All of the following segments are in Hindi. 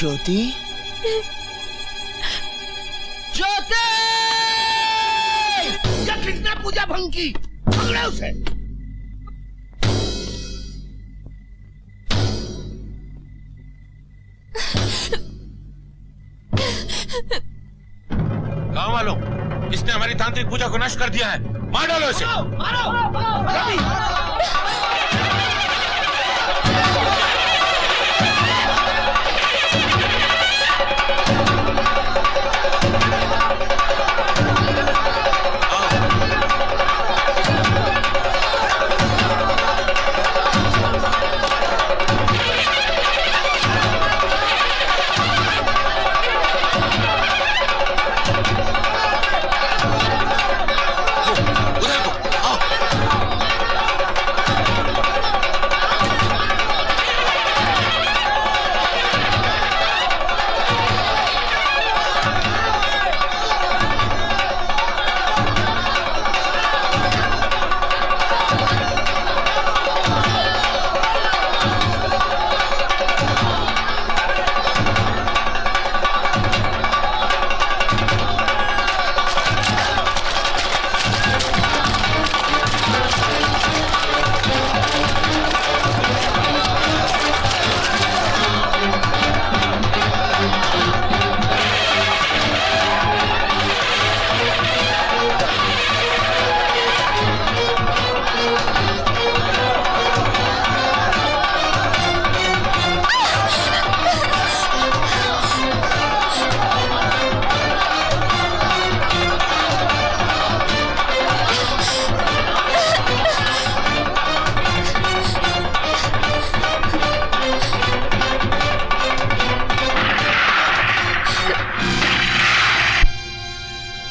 ज्योति, ज्योति! ये किसने पूजा भंग की? पकड़ो उसे। गाँव वालों, इसने हमारी तांत्रिक पूजा को नष्ट कर दिया है। मार डालो इसे। मारो, रवि!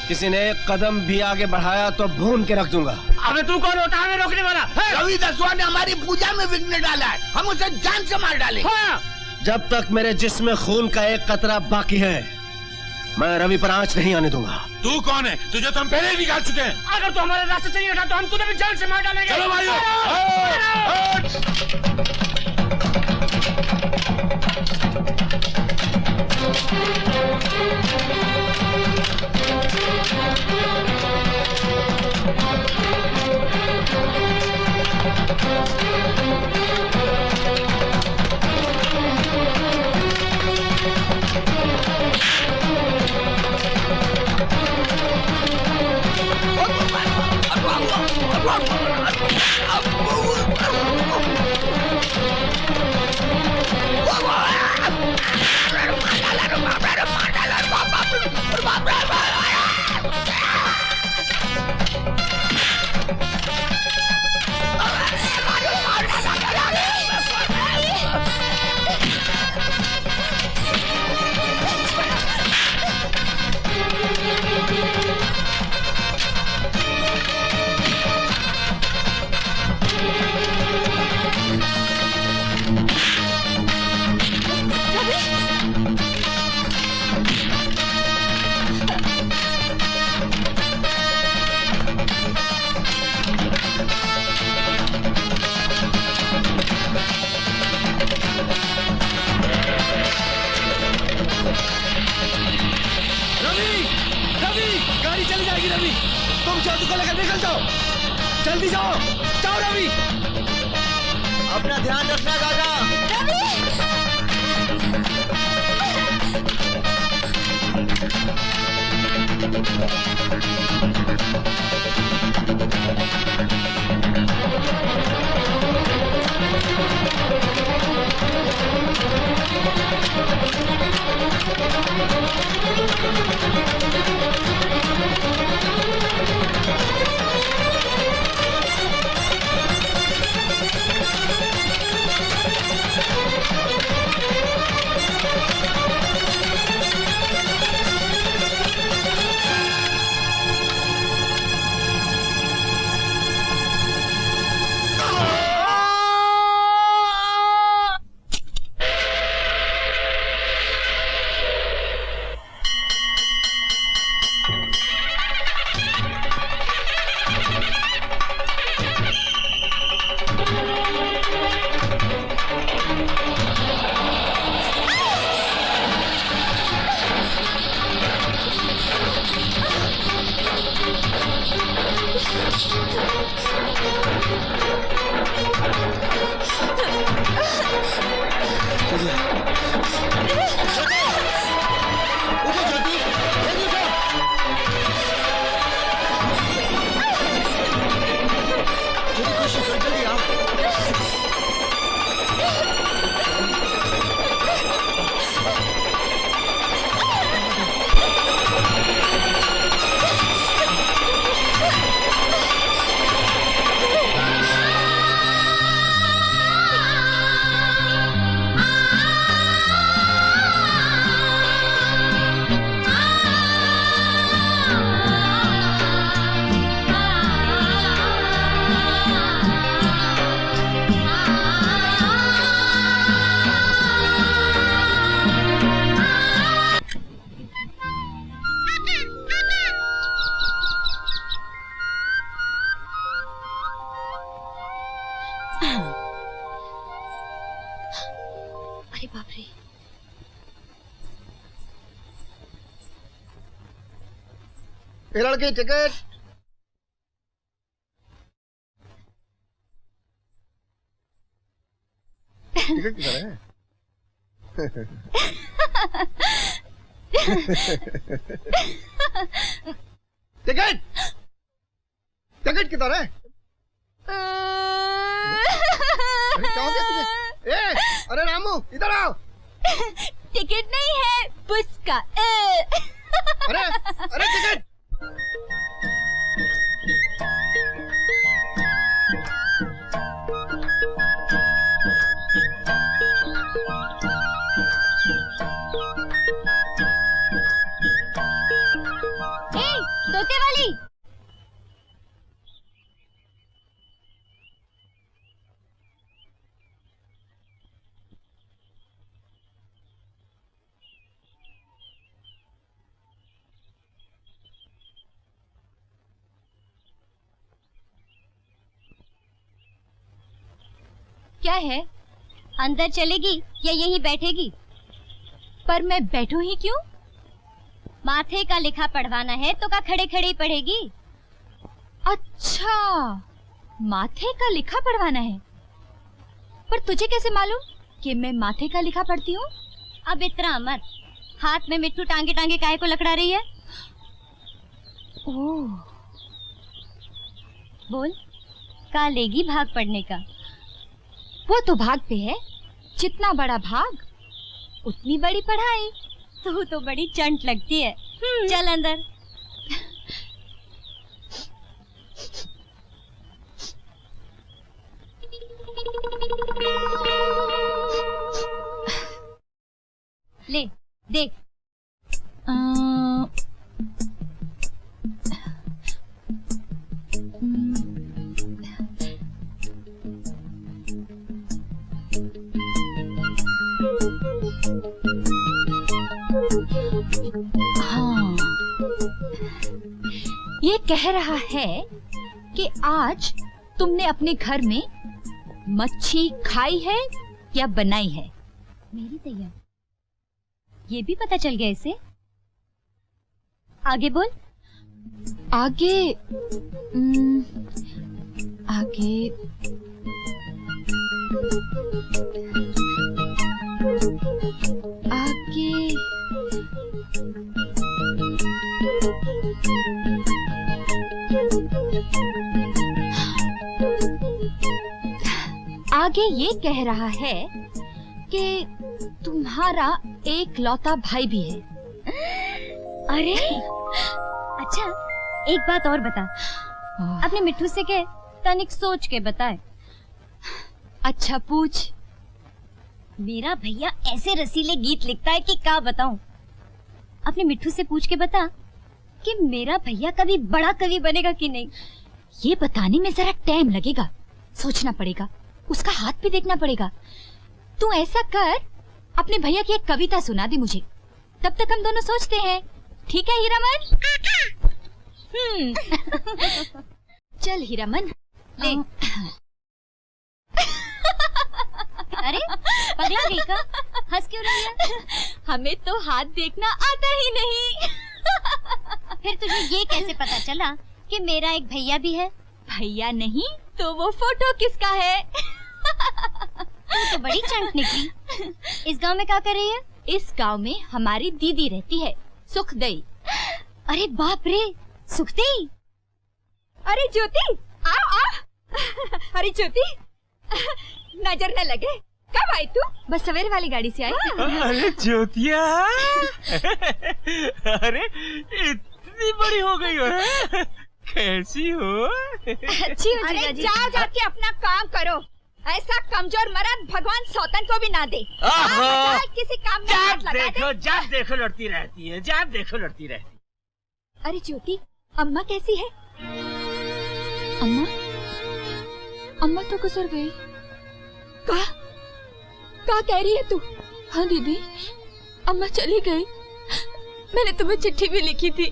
किसी ने एक कदम भी आगे बढ़ाया तो भून के रख दूंगा। अबे तू कौन होता है हमें रोकने वाला? रवि दसवा ने हमारी पूजा में विघ्न डाला है, हम उसे जान से मार डालेंगे। हाँ। जब तक मेरे जिस्म में खून का एक कतरा बाकी है, मैं रवि पर आंच नहीं आने दूंगा। तू कौन है? तुझे तो हम पहले ही निकाल चुके हैं। अगर तू हमारे रास्ते से नहीं हटा तो हम तुझे भी जान से मार डालेंगे। चलो भाइयों। जल्दी जाओ, जाओ रवि। अपना ध्यान रखना काका। अरे बाप रे। ये लड़की टिकट। टिकट किधर है? टिकट टिकट किधर है? अरे क्या हो गया तुझे? अरे रामू इधर आओ। टिकट नहीं है, पुचका। अरे अरे टिकट। तोते वाली। क्या है, अंदर चलेगी या यहीं बैठेगी? पर मैं बैठूं ही क्यों? माथे का लिखा पढ़वाना है तो का खड़े खड़े ही पढ़ेगी। अच्छा, माथे का लिखा पढ़वाना है। पर तुझे कैसे मालूम कि मैं माथे का लिखा पढ़ती हूँ? अब इतना मत, हाथ में मिट्टू टांगे टांगे काहे को लकड़ा रही है? ओह, बोल, का लेगी भाग पढ़ने का? वो तो भाग पे है, जितना बड़ा भाग उतनी बड़ी पढ़ाई। तू तो बड़ी चंट लगती है। चल अंदर। ले देख। हाँ, ये कह रहा है कि आज तुमने अपने घर में मच्छी खाई है या बनाई है। मेरी तैयार, ये भी पता चल गया इसे। आगे बोल। आगे आगे आगे आगे ये कह रहा है कि तुम्हारा एक लौता भाई भी है। अरे अच्छा, एक बात और बता। अपने मिट्टू से कह तनिक सोच के बताए। अच्छा पूछ। मेरा भैया ऐसे रसीले गीत लिखता है कि क्या बताऊं। अपने मिट्टू से पूछ के बता कि मेरा भैया कभी बड़ा कवि बनेगा कि नहीं। ये बताने में जरा टाइम लगेगा, सोचना पड़ेगा, उसका हाथ भी देखना पड़ेगा। तू ऐसा कर, अपने भैया की एक कविता सुना दे मुझे, तब तक हम दोनों सोचते हैं। ठीक है हीरामन? चल हीरामन ले। अरे पगला गई का? हंस क्यों रही है? हमें तो हाथ देखना आता ही नहीं। फिर तुझे ये कैसे पता चला कि मेरा एक भैया भी है? भैया नहीं तो वो फोटो किसका है? तू तो बड़ी चंट निकली। इस गांव में क्या कर रही है? इस गांव में हमारी दीदी रहती है, सुखदेई। अरे बाप रे, सुखदेई। अरे ज्योति आओ आओ। अरे ज्योति, नजर न लगे, कब आई तू? बस सवेरे वाली गाड़ी से आई। अरे ज्योतिया, अरे इतनी बड़ी हो गई हो, कैसी हो? अच्छी हो। अरे जाओ जाके अपना काम करो, ऐसा कमजोर मर्द भगवान सौतन को भी ना दे। किसी काम में हाथ लगा दे। जब देखो लड़ती रहती है, जब देखो लड़ती रहती है। अरे ज्योति, अम्मा कैसी है? अम्मा अम्मा तो गुजर गई। क्या कह रही है तू? हाँ दीदी, अम्मा चली गई। मैंने तुम्हें चिट्ठी भी लिखी थी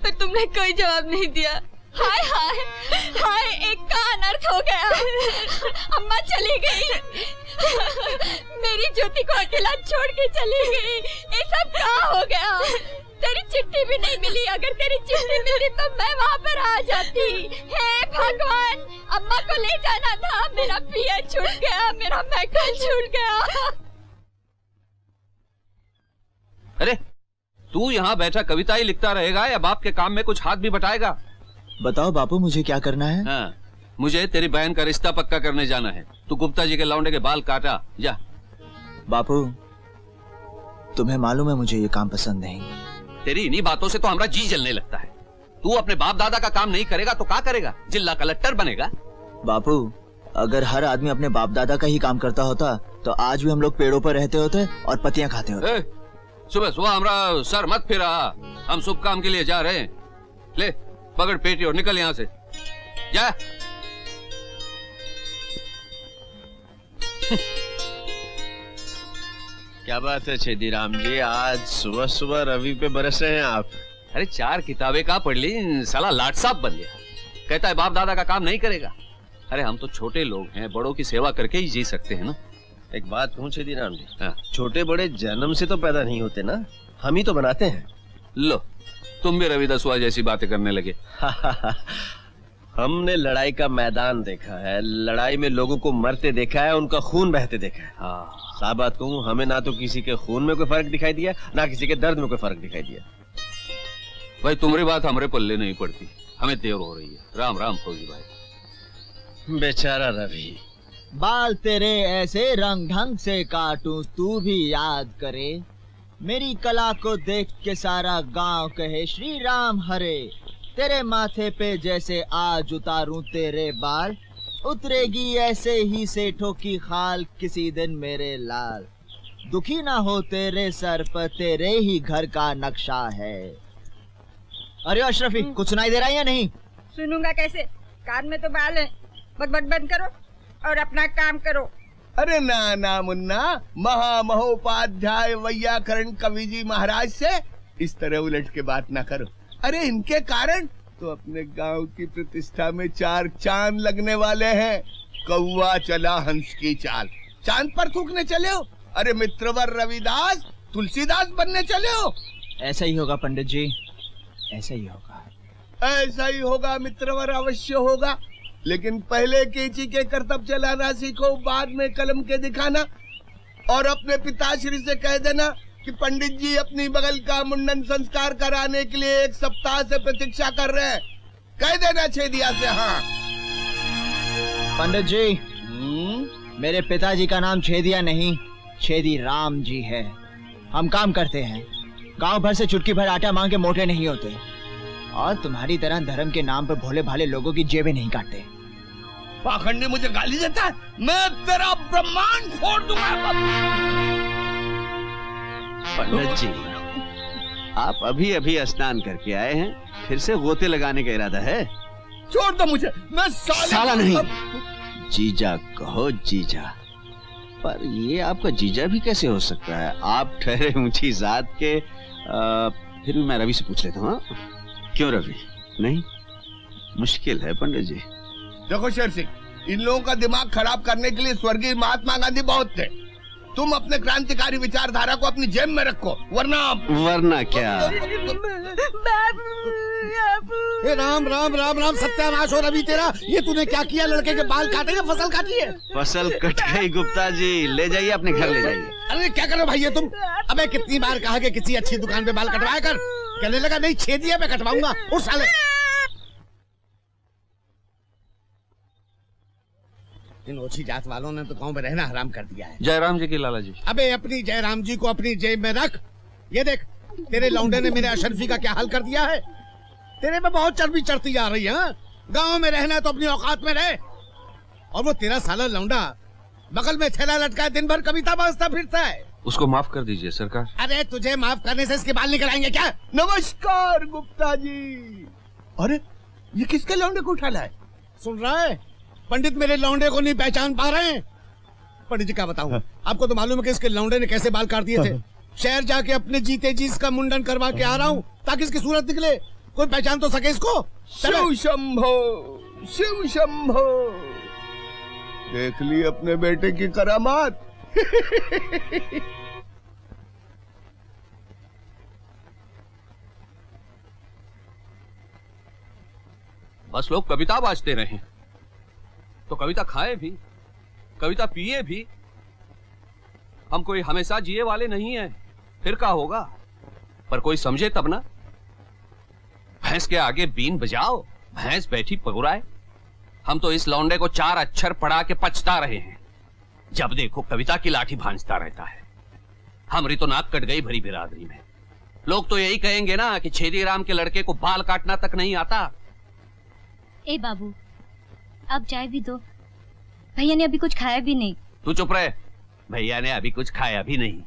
पर तुमने कोई जवाब नहीं दिया। हाय हाय हाय, एक का अनर्थ हो गया। अम्मा चली गई। मेरी ज्योति को अकेला छोड़ के चली गई। ये सब क्या हो गया? तेरी चिट्ठी भी नहीं मिली। अगर तेरी चिट्ठी मिली तो मैं वहाँ पर आ जाती। हे भगवान, अम्मा को ले जाना था। मेरा पिया छूट गया, मेरा मैकल छूट गया। अरे तू यहाँ बैठा कविता ही लिखता रहेगा या बाप के काम में कुछ हाथ भी बटाएगा? बताओ बापू, मुझे क्या करना है? हाँ, मुझे तेरी बहन का रिश्ता पक्का करने जाना है। तू गुप्ता जी के लौंडे के बाल काटा, जा। बापू, तुम्हें मालूम है मुझे ये काम पसंद नहीं। तेरी इन्हीं बातों से तो हमारा जी जलने लगता है। तू अपने बाप दादा का काम नहीं करेगा तो क्या करेगा? जिला कलेक्टर बनेगा? बापू, अगर हर आदमी अपने बाप दादा का ही काम करता होता तो आज भी हम लोग पेड़ों पर रहते होते और पत्तियां खाते होते। सुबह सुबह हमारा सर मत फिरा। हम शुभ काम के लिए जा रहे हैं। ले पकड़ पेटी और निकल यहाँ से, जा। क्या बात है छेदीराम जी, आज सुबह सुबह रवि पे बरस रहे हैं आप? अरे 4 किताबें का पढ़ ली, साला लाट साहब बन गया। कहता है बाप दादा का काम नहीं करेगा। अरे हम तो छोटे लोग हैं, बड़ों की सेवा करके ही जी सकते हैं ना। एक बात कहूँ छेदीराम जी, हाँ। छोटे बड़े जन्म से तो पैदा नहीं होते ना, हम ही तो बनाते हैं। लो तुम भी रवि दसुआ जैसी बातें करने लगे। हमने लड़ाई का मैदान देखा है, लड़ाई में लोगों को मरते देखा है, उनका खून बहते देखा है। हाँ, साफ बात कहूँ, हमें ना तो किसी के खून में कोई फर्क दिखाई दिया, ना किसी के दर्द में कोई फर्क दिखाई दिया। भाई तुम्हारी बात हमारे पल्ले नहीं पड़ती, हमें देर हो रही है। राम राम फौजी भाई। बेचारा रवि। बाल तेरे ऐसे रंग ढंग से काटूं तू भी याद करे, मेरी कला को देख के सारा गांव कहे श्री राम हरे। तेरे माथे पे जैसे आज उतारूं तेरे बाल, उतरेगी ऐसे ही सेठों की खाल किसी दिन मेरे लाल। दुखी ना हो तेरे सर पर तेरे ही घर का नक्शा है। अरे अशरफी, कुछ सुनाई दे रहा है या नहीं? सुनूंगा कैसे? कान में तो बाल है। बक बंद करो और अपना काम करो। अरे ना ना मुन्ना, महोपाध्याय वैयाकरण कवि जी महाराज से इस तरह उलट के बात ना करो। अरे इनके कारण तो अपने गांव की प्रतिष्ठा में 4 चांद लगने वाले हैं। कौवा चला हंस की चाल, चांद पर थूकने चले हो। अरे मित्रवर रविदास तुलसीदास बनने चले हो। ऐसा ही होगा पंडित जी, ऐसा ही होगा। ऐसा ही होगा मित्रवर, अवश्य होगा। लेकिन पहले केची के करतब चलाना सीखो, बाद में कलम के दिखाना। और अपने पिताश्री से कह देना कि पंडित जी अपनी बगल का मुंडन संस्कार कराने के लिए 1 सप्ताह से प्रतीक्षा कर रहे हैं। कह देना छेदिया से। हाँ पंडित जी, मेरे पिताजी का नाम छेदिया नहीं, छेदी राम जी है। हम काम करते हैं, गांव भर से चुटकी भर आटा मांग के मोटे नहीं होते, और तुम्हारी तरह धर्म के नाम पर भोले भाले लोगों की जेबें नहीं काटते। पाखंडी मुझे गाली देता है, मैं तेरा ब्रह्मांड फोड़ दूंगा। पंडित जी, आप अभी अभी स्नान करके आए हैं, फिर से गोते लगाने का इरादा है? छोड़ दो मुझे, मैं साला नहीं, जीजा कहो जीजा। पर ये आपका जीजा भी कैसे हो सकता है? आप ठहरे ऊंची जात के। फिर भी मैं रवि से पूछ लेता हूँ। क्यों रवि? नहीं, मुश्किल है पंडित जी। देखो शेर सिंह, इन लोगों का दिमाग खराब करने के लिए स्वर्गीय महात्मा गांधी बहुत थे। तुम अपने क्रांतिकारी विचारधारा को अपनी जेब में रखो, वरना क्या? राम राम राम राम, सत्यानाश हो रवि तेरा। ये तूने क्या किया? लड़के के बाल काटे या फसल काटी है? फसल कट गई गुप्ता जी, ले जाइए अपने घर ले जाइए। अरे क्या करो भाई ये तुम? अबे कितनी बार कहा कि किसी अच्छी दुकान पे बाल कटवाया कर। कहने लगा नहीं, छेदिया पे कटवाऊंगा। उस साले इन ओछी जात वालों ने तो गांव में रहना हराम कर दिया है। जयराम जी की लाला जी। अबे अपनी जयराम जी को अपनी जेब में रख। ये देख, तेरे लौंडे ने मेरे अशरफी का क्या हाल कर दिया है। तेरे पे बहुत चर्बी चढ़ती जा रही है। गांव में रहना है तो अपनी औकात में रहे। और वो तेरा साला लौंडा बगल में थैला लटकाए दिन भर कविता बजता फिरता है। उसको माफ कर दीजिए सरकार। अरे तुझे माफ करने से इसके बाल निकल आएंगे क्या? नमस्कार गुप्ता जी। अरे ये किसके लौंडे को उठा लाए? सुन रहा है? पंडित मेरे लौंडे को नहीं पहचान पा रहे हैं। पंडित जी क्या बताऊं, आपको तो मालूम है कि इसके लौंडे ने कैसे बाल काट दिए थे। शहर जाके अपने जीते जी इसका मुंडन करवा के आ रहा हूँ ताकि इसकी सूरत निकले, कोई पहचान तो सके इसको। शिव शंभो, शिव शंभो। देख ली अपने बेटे की करामात। बस लोग कविता बाजते रहे तो कविता खाए भी, कविता पिए भी। हम कोई हमेशा जिए वाले नहीं हैं, फिर क्या होगा? पर कोई समझे तब ना। भैंस के आगे बीन बजाओ, भैंस बैठी पगुराए। हम तो इस लौंडे को 4 अक्षर पढ़ा के पछता रहे हैं। जब देखो कविता की लाठी भांजता रहता है। हमारी तो नाक कट गई भरी बिरादरी में। लोग तो यही कहेंगे ना कि छेदी राम के लड़के को बाल काटना तक नहीं आता। ए बाबू, अब चाय भी दो। भैया ने अभी कुछ खाया भी नहीं। तू चुप रहे। भैया ने अभी कुछ खाया भी नहीं।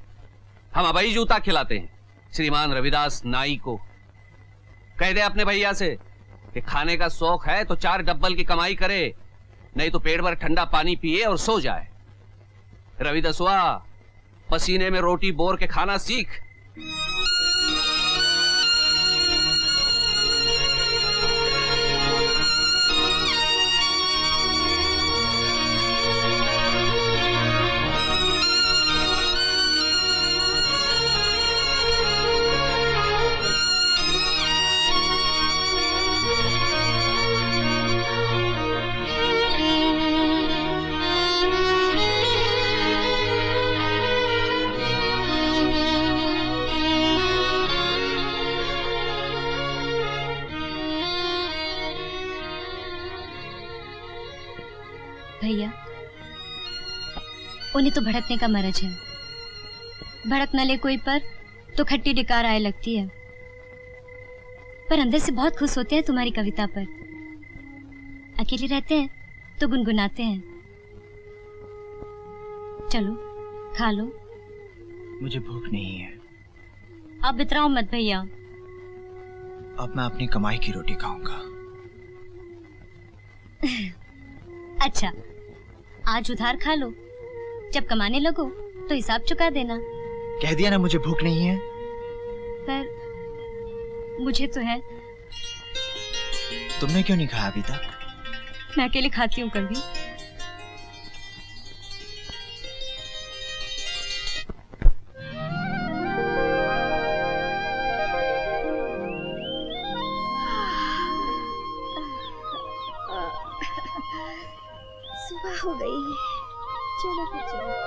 हम अबई जूता खिलाते हैं श्रीमान रविदास नाई को। कह दे अपने भैया से कि खाने का शौक है तो 4 डब्बल की कमाई करे, नहीं तो पेट भर ठंडा पानी पिए और सो जाए। रविदासवा, पसीने में रोटी बोर के खाना सीख। भैया, उन्हें तो भड़कने का मरज है। भड़क न ले कोई पर तो खट्टी डिकार आए लगती है, पर अंदर से बहुत खुश होते हैं तुम्हारी कविता पर। अकेले रहते हैं तो गुनगुनाते हैं। चलो खा लो। मुझे भूख नहीं है। आप बितराओ मत भैया। अब मैं अपनी कमाई की रोटी खाऊंगा। अच्छा, आज उधार खा लो, जब कमाने लगो तो हिसाब चुका देना। कह दिया ना मुझे भूख नहीं है। पर मुझे तो है। तुमने क्यों नहीं खाया अभी तक? मैं अकेले खाती हूँ कभी। सुबह हो गई, चलो फिर चलो।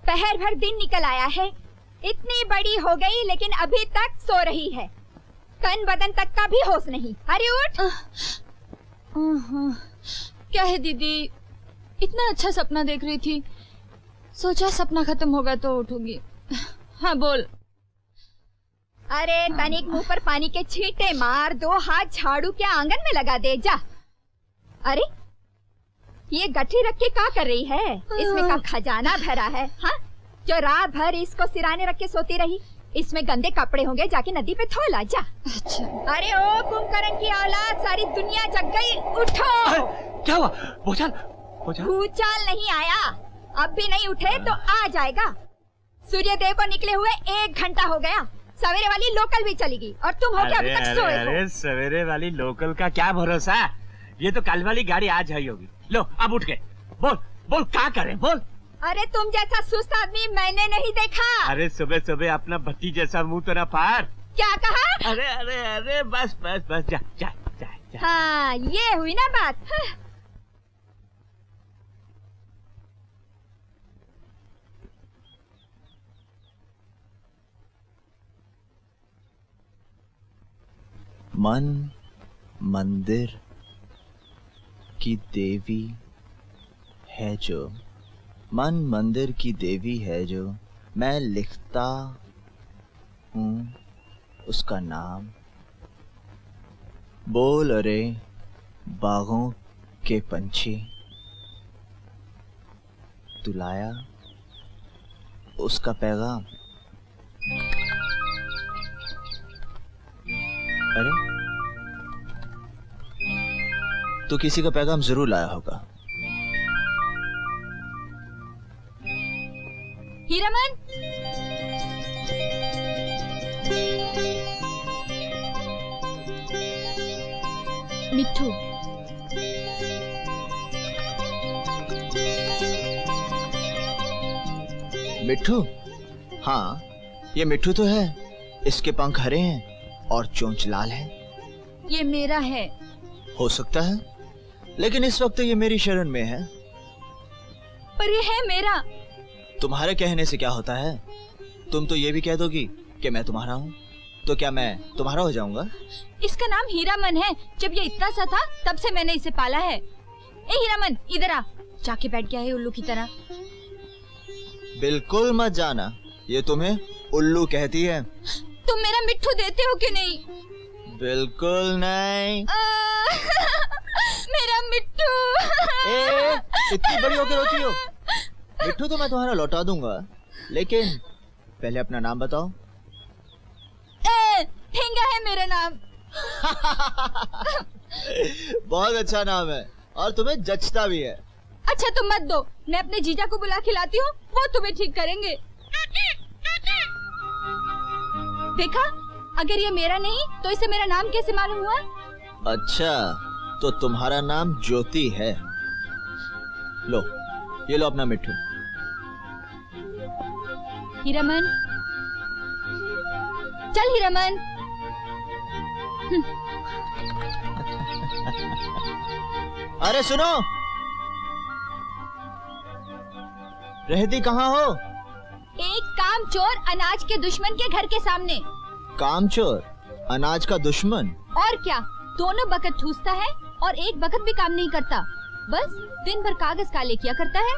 पहर भर दिन निकल आया है, इतनी बड़ी हो गई लेकिन अभी तक सो रही है। तन बदन तक का भी होश नहीं। अरे उठ। क्या है दीदी, इतना अच्छा सपना देख रही थी, सोचा सपना खत्म होगा तो उठूंगी। हाँ बोल। अरे तनिक मुंह पर पानी के छींटे मार, 2 हाथ झाड़ू के आंगन में लगा दे जा। अरे ये गठरी रख के क्या कर रही है? इसमें का खजाना भरा है। हाँ, जो रात भर इसको सिराने रख के सोती रही। इसमें गंदे कपड़े होंगे, जाके नदी पे धो ला जा। अच्छा। अरे ओ कुंभकर्ण की औलाद, सारी दुनिया जग गई, उठो। क्या हुआ? भूचाल? भूचाल नहीं आया, अब भी नहीं उठे तो आ जाएगा। सूर्यदेव को निकले हुए 1 घंटा हो गया। सवेरे वाली लोकल भी चलेगी और तुम हो क्या अभी तक सोए हो? अरे सवेरे वाली लोकल का क्या भरोसा, ये तो कल वाली गाड़ी आज आई होगी। लो अब उठ गए, बोल बोल क्या करें बोल। अरे तुम जैसा सुस्त आदमी मैंने नहीं देखा। अरे सुबह सुबह अपना भट्टी जैसा मुंह तो ना फाड़। क्या कहा? अरे अरे अरे बस बस बस जा जा जा, जा। हाँ ये हुई ना बात। हाँ। मन मंदिर की देवी है जो, मन मंदिर की देवी है जो, मैं लिखता हूँ उसका नाम। बोल अरे बागों के पंछी, तू लाया उसका पैगाम। अरे तू किसी का पैगाम जरूर लाया होगा। हीरामन, मिट्ठू, मिट्ठू? हाँ, ये मिट्ठू तो है। इसके पंख हरे हैं और चोंच लाल है। ये मेरा है। हो सकता है, लेकिन इस वक्त ये मेरी शरण में है। पर ये है मेरा। तुम्हारे कहने से क्या होता है? तुम तो ये भी कह दोगी कि मैं तुम्हारा हूँ, तो क्या मैं तुम्हारा हो जाऊंगा? इसका नाम हीरामन है। जब ये इतना सा था तब से मैंने इसे पाला है। ए हीरामन, इधर आ। जाके बैठ गया है उल्लू की तरह। बिल्कुल मत जाना, ये तुम्हें उल्लू कहती है। तुम मेरा मिट्ठू देते हो कि नहीं? बिल्कुल नहीं। मेरा मिट्ठू। इतनी बड़ी होकर रोती हो? मिट्ठू तो मैं तुम्हारा लौटा दूंगा, लेकिन पहले अपना नाम बताओ। ठेंगा है मेरा नाम। बहुत अच्छा नाम है और तुम्हें जचता भी है। अच्छा तुम मत दो, मैं अपने जीजा को बुला के लाती हूँ, वो तुम्हें ठीक करेंगे। देखा, अगर ये मेरा नहीं तो इसे मेरा नाम कैसे मालूम हुआ? अच्छा, तो तुम्हारा नाम ज्योति है। लो, ये लो अपना मिट्ठू। हीरामन, चल हीरामन। अरे सुनो, रहती कहाँ हो? एक कामचोर अनाज के दुश्मन के घर के सामने। कामचोर अनाज का दुश्मन? और क्या, दोनों बखत ठूसता है और एक बखत भी काम नहीं करता, बस दिन भर कागज काले किया करता है।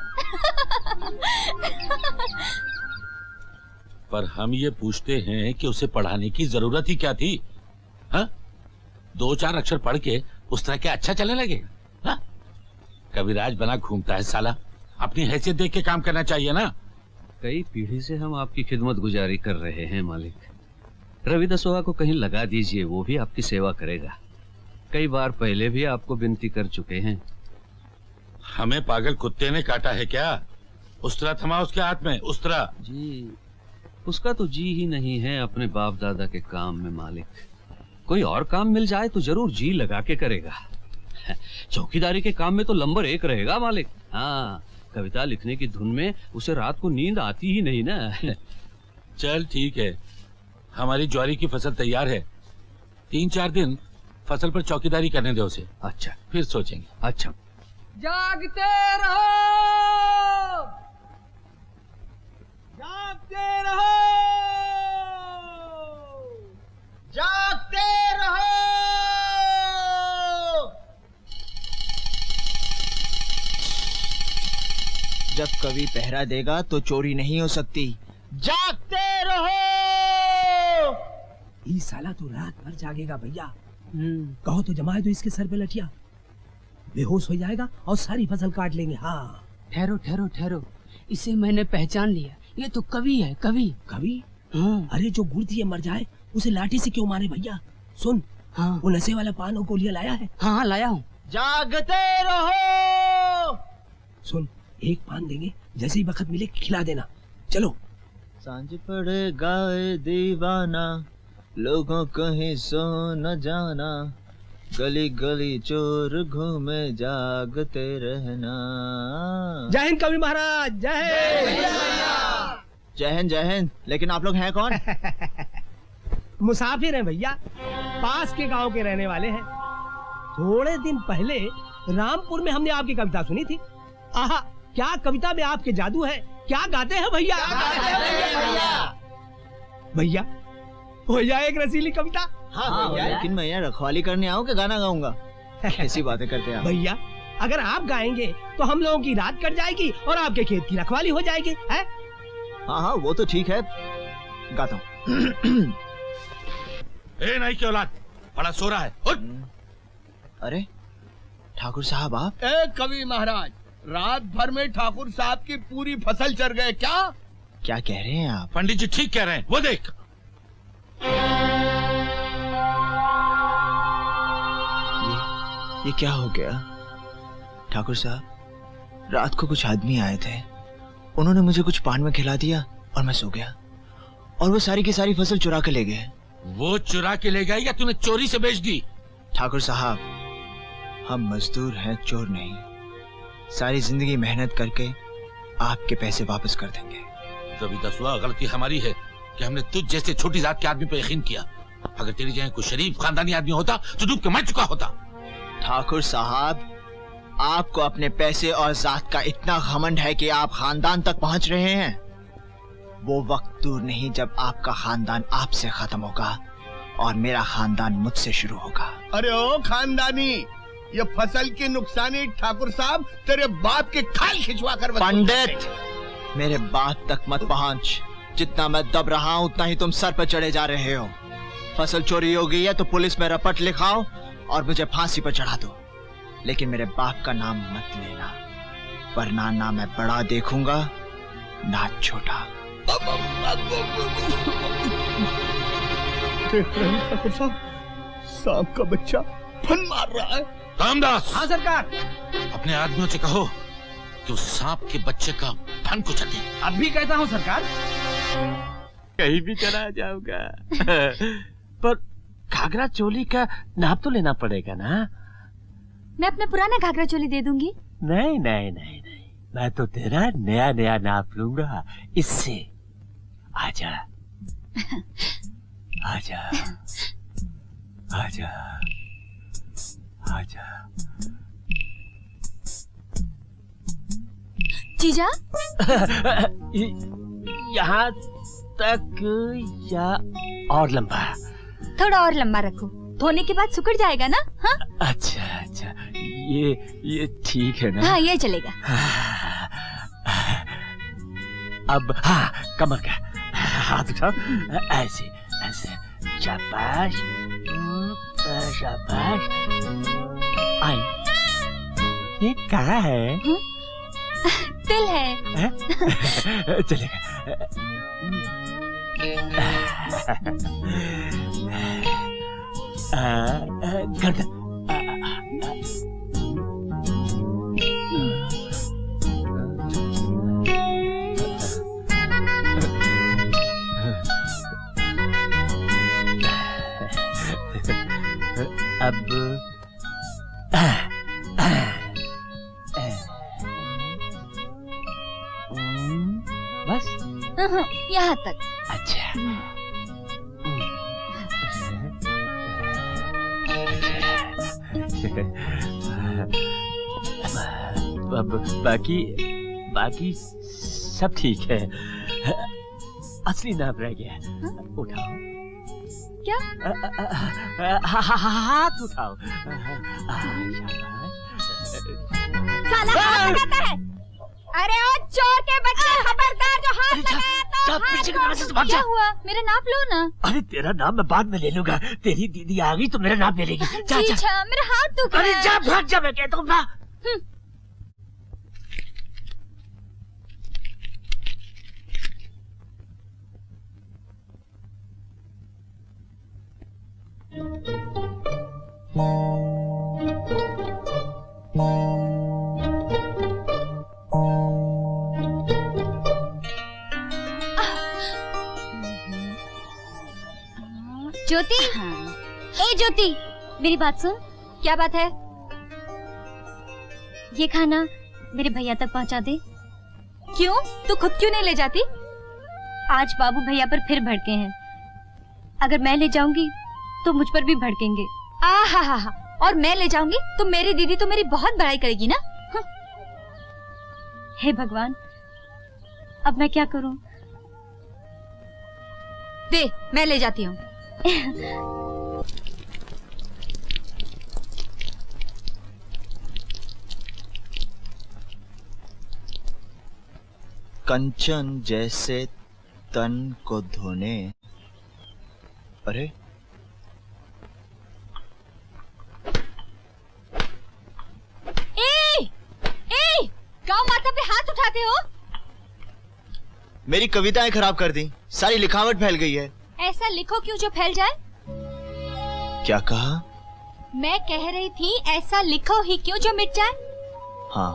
पर हम ये पूछते हैं कि उसे पढ़ाने की जरूरत ही क्या थी? हाँ? 2-4 अक्षर पढ़ के उस तरह के अच्छा चलने लगे? हाँ? कविराज बना घूमता है साला। अपनी हैसियत देख के काम करना चाहिए ना। कई पीढ़ी से हम आपकी खिदमत गुजारी कर रहे हैं मालिक। रवि दसोहा को कहीं लगा दीजिए, वो भी आपकी सेवा करेगा। कई बार पहले भी आपको विनती कर चुके हैं। हमें पागल कुत्ते ने काटा है क्या? उस्तरा थमा उसके हाथ में, उस्तरा। जी, उसका तो जी ही नहीं है अपने बाप दादा के काम में मालिक। कोई और काम मिल जाए तो जरूर जी लगा के करेगा। चौकीदारी के काम में तो नंबर 1 रहेगा मालिक। हाँ, कविता लिखने की धुन में उसे रात को नींद आती ही नहीं ना। चल ठीक है, हमारी ज्वारी की फसल तैयार है। 3-4 दिन फसल पर चौकीदारी करने दो उसे। अच्छा, फिर सोचेंगे। अच्छा। जागते रहो, जागते रहो, जागते रहो। जब कवि पहरा देगा तो चोरी नहीं हो सकती। जागते रहो। ये साला तो रात भर जागेगा भैया। कहो तो जमाए तो इसके सर पे लठिया, बेहोश हो जाएगा और सारी फसल काट लेंगे। हाँ, ठहरो ठहरो ठहरो, इसे मैंने पहचान लिया। ये तो कवि है, कवि। कवि? अरे जो गुड़ दिए मर जाए उसे लाठी से क्यों मारे भैया? सुन, हाँ, वो नशे वाला पान और गोलियां लाया है? हाँ लाया हूँ। जागते रहो। सुन, एक पान देंगे, जैसे ही वक्त मिले खिला देना। चलो। सांझ पड़े गाए दीवाना, लोगों कहीं सो न जाना, गली गली चोर घूमे जागते रहना। जय हिंद कवि महाराज, जय हिंद। जय हिंद जय हिंद। लेकिन आप लोग हैं कौन? मुसाफिर हैं भैया, पास के गांव के रहने वाले हैं। थोड़े दिन पहले रामपुर में हमने आपकी कविता सुनी थी। आहा, क्या कविता में आपके जादू है। क्या गाते हैं भैया? भैया भैया एक रसीली कविता। हाँ भैया, लेकिन मैं यहाँ रखवाली करने आऊँ कि गाना गाऊंगा? ऐसी बातें करते हैं भैया। अगर आप गाएंगे तो हम लोगों की रात कट जाएगी और आपके खेत की रखवाली हो जाएगी। है? हाँ हाँ वो तो ठीक है, गाता हूँ। ए नहीं की औलाद, बड़ा सो रहा है, उठ। अरे ठाकुर साहब आप? ए कवि महाराज, रात भर में ठाकुर साहब की पूरी फसल चर गए क्या? क्या कह रहे हैं आप? पंडित जी ठीक कह रहे हैं, वो देख। ये क्या हो गया ठाकुर साहब? रात को कुछ आदमी आए थे, उन्होंने मुझे कुछ पान में खिला दिया और मैं सो गया, और वो सारी की सारी फसल चुरा के ले गए। वो चुरा के ले गए या तूने चोरी से बेच दी? ठाकुर साहब, हम मजदूर हैं, चोर नहीं। सारी जिंदगी मेहनत करके आपके पैसे वापस कर देंगे। रवि दसवा, गलती हमारी है कि हमने तुझ जैसे छोटी जात के आदमी पर यकीन किया। अगर तेरी जगह कोई शरीफ खानदानी आदमी होता तो डूब के मर चुका होता। ठाकुर साहब, आपको अपने पैसे और जात का इतना घमंड है कि आप खानदान तक पहुंच रहे हैं। वो वक्त दूर नहीं जब आपका खानदान आपसे खत्म होगा और मेरा खानदान मुझसे शुरू होगा। अरे ओ खानदानी, ये फसल की नुकसानी ठाकुर साहब तेरे बाप के खाल खिंचवा कर। पंडित, मेरे बात तक मत पहुंच। जितना मैं दब रहा हूं उतना ही तुम सर पर चढ़े जा रहे हो। फसल चोरी हो गई है तो पुलिस में रपट लिखाओ और मुझे फांसी पर चढ़ा दो, लेकिन मेरे बाप का नाम मत लेना, वरना ना मैं बड़ा देखूंगा ना छोटा। देख रहे हैं ठाकुर साहब, सांप का बच्चा फन मार रहा है। रामदास। हाँ सरकार। अपने आदमियों से कहो कि उस सांप के बच्चे का फन को चटे। अब भी कहता हूँ सरकार। कहीं भी चला जाऊंगा। पर घाघरा चोली का नाप तो लेना पड़ेगा ना? मैं अपना पुराना घाघरा चोली दे दूंगी। नहीं नहीं नहीं नहीं, मैं तो तेरा नया नया नाप लूंगा इससे। आजा आजा आजा आजा। जीजा यहाँ तक या और लंबा? थोड़ा और लंबा रखो, धोने के बाद सुकड़ जाएगा ना। हाँ अच्छा अच्छा, ये ठीक है ना? हाँ ये चलेगा। अब हाँ, कमर का हाथ उठाओ, ऐसे ऐसे, शाबाश शाबाश। आई, ये कहाँ है? तिल है। चलेगा। गर्दन। अब बस यहाँ तक। अच्छा। अब बाकी सब ठीक है। असली नाम रह गया। उठाओ। क्या? हाथ उठाओ। साला हाथ लगाता है। अरे ओ चोर के बच्चे, खबरदार जो हाथ लगाया तो पीछे के दरवाजे से भाग क्या जा। हुआ? मेरा नाप लो ना। अरे तेरा नाम मैं बाद में ले लूंगा। तेरी दीदी आ गई तो मेरा नाम ले लेगी। जा जा। अच्छा, मेरा हाथ दुख रहा है। अरे जा, भाग जा, मैं कहता हूँ ना। ज्योति। ए ज्योति, मेरी बात सुन। क्या बात है? ये खाना मेरे भैया तक पहुंचा दे। क्यों? तू खुद क्यों नहीं ले जाती? आज बाबू भैया पर फिर भड़के हैं। अगर मैं ले जाऊंगी तो मुझ पर भी भड़केंगे। हा। और मैं ले जाऊंगी तो मेरी दीदी तो मेरी बहुत बड़ाई करेगी ना। हे भगवान, अब मैं क्या करूं? दे, मैं ले जाती हूँ। कंचन जैसे तन को धोने। अरे गाँव माता पे हाथ उठाते हो? मेरी कविताएं खराब कर दी, सारी लिखावट फैल गई है। ऐसा लिखो क्यों जो फैल जाए? क्या कहा? मैं कह रही थी ऐसा लिखो ही क्यों जो मिट जाए। हाँ,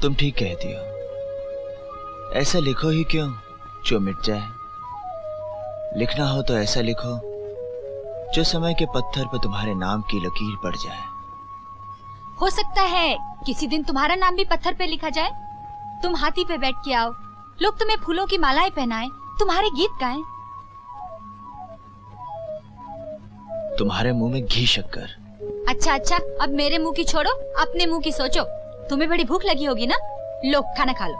तुम ठीक कहती हो। ऐसा लिखो ही क्यों जो मिट जाए। लिखना हो तो ऐसा लिखो जो समय के पत्थर पर तुम्हारे नाम की लकीर पड़ जाए। हो सकता है किसी दिन तुम्हारा नाम भी पत्थर पे लिखा जाए। तुम हाथी पे बैठ के आओ, लोग तुम्हें फूलों की मालाएं पहनाएं, तुम्हारे गीत गाएं। तुम्हारे मुंह में घी शक्कर। अच्छा, अब मेरे मुंह की छोड़ो, अपने मुंह की सोचो। तुम्हें बड़ी भूख लगी होगी ना, लो खाना खा लो।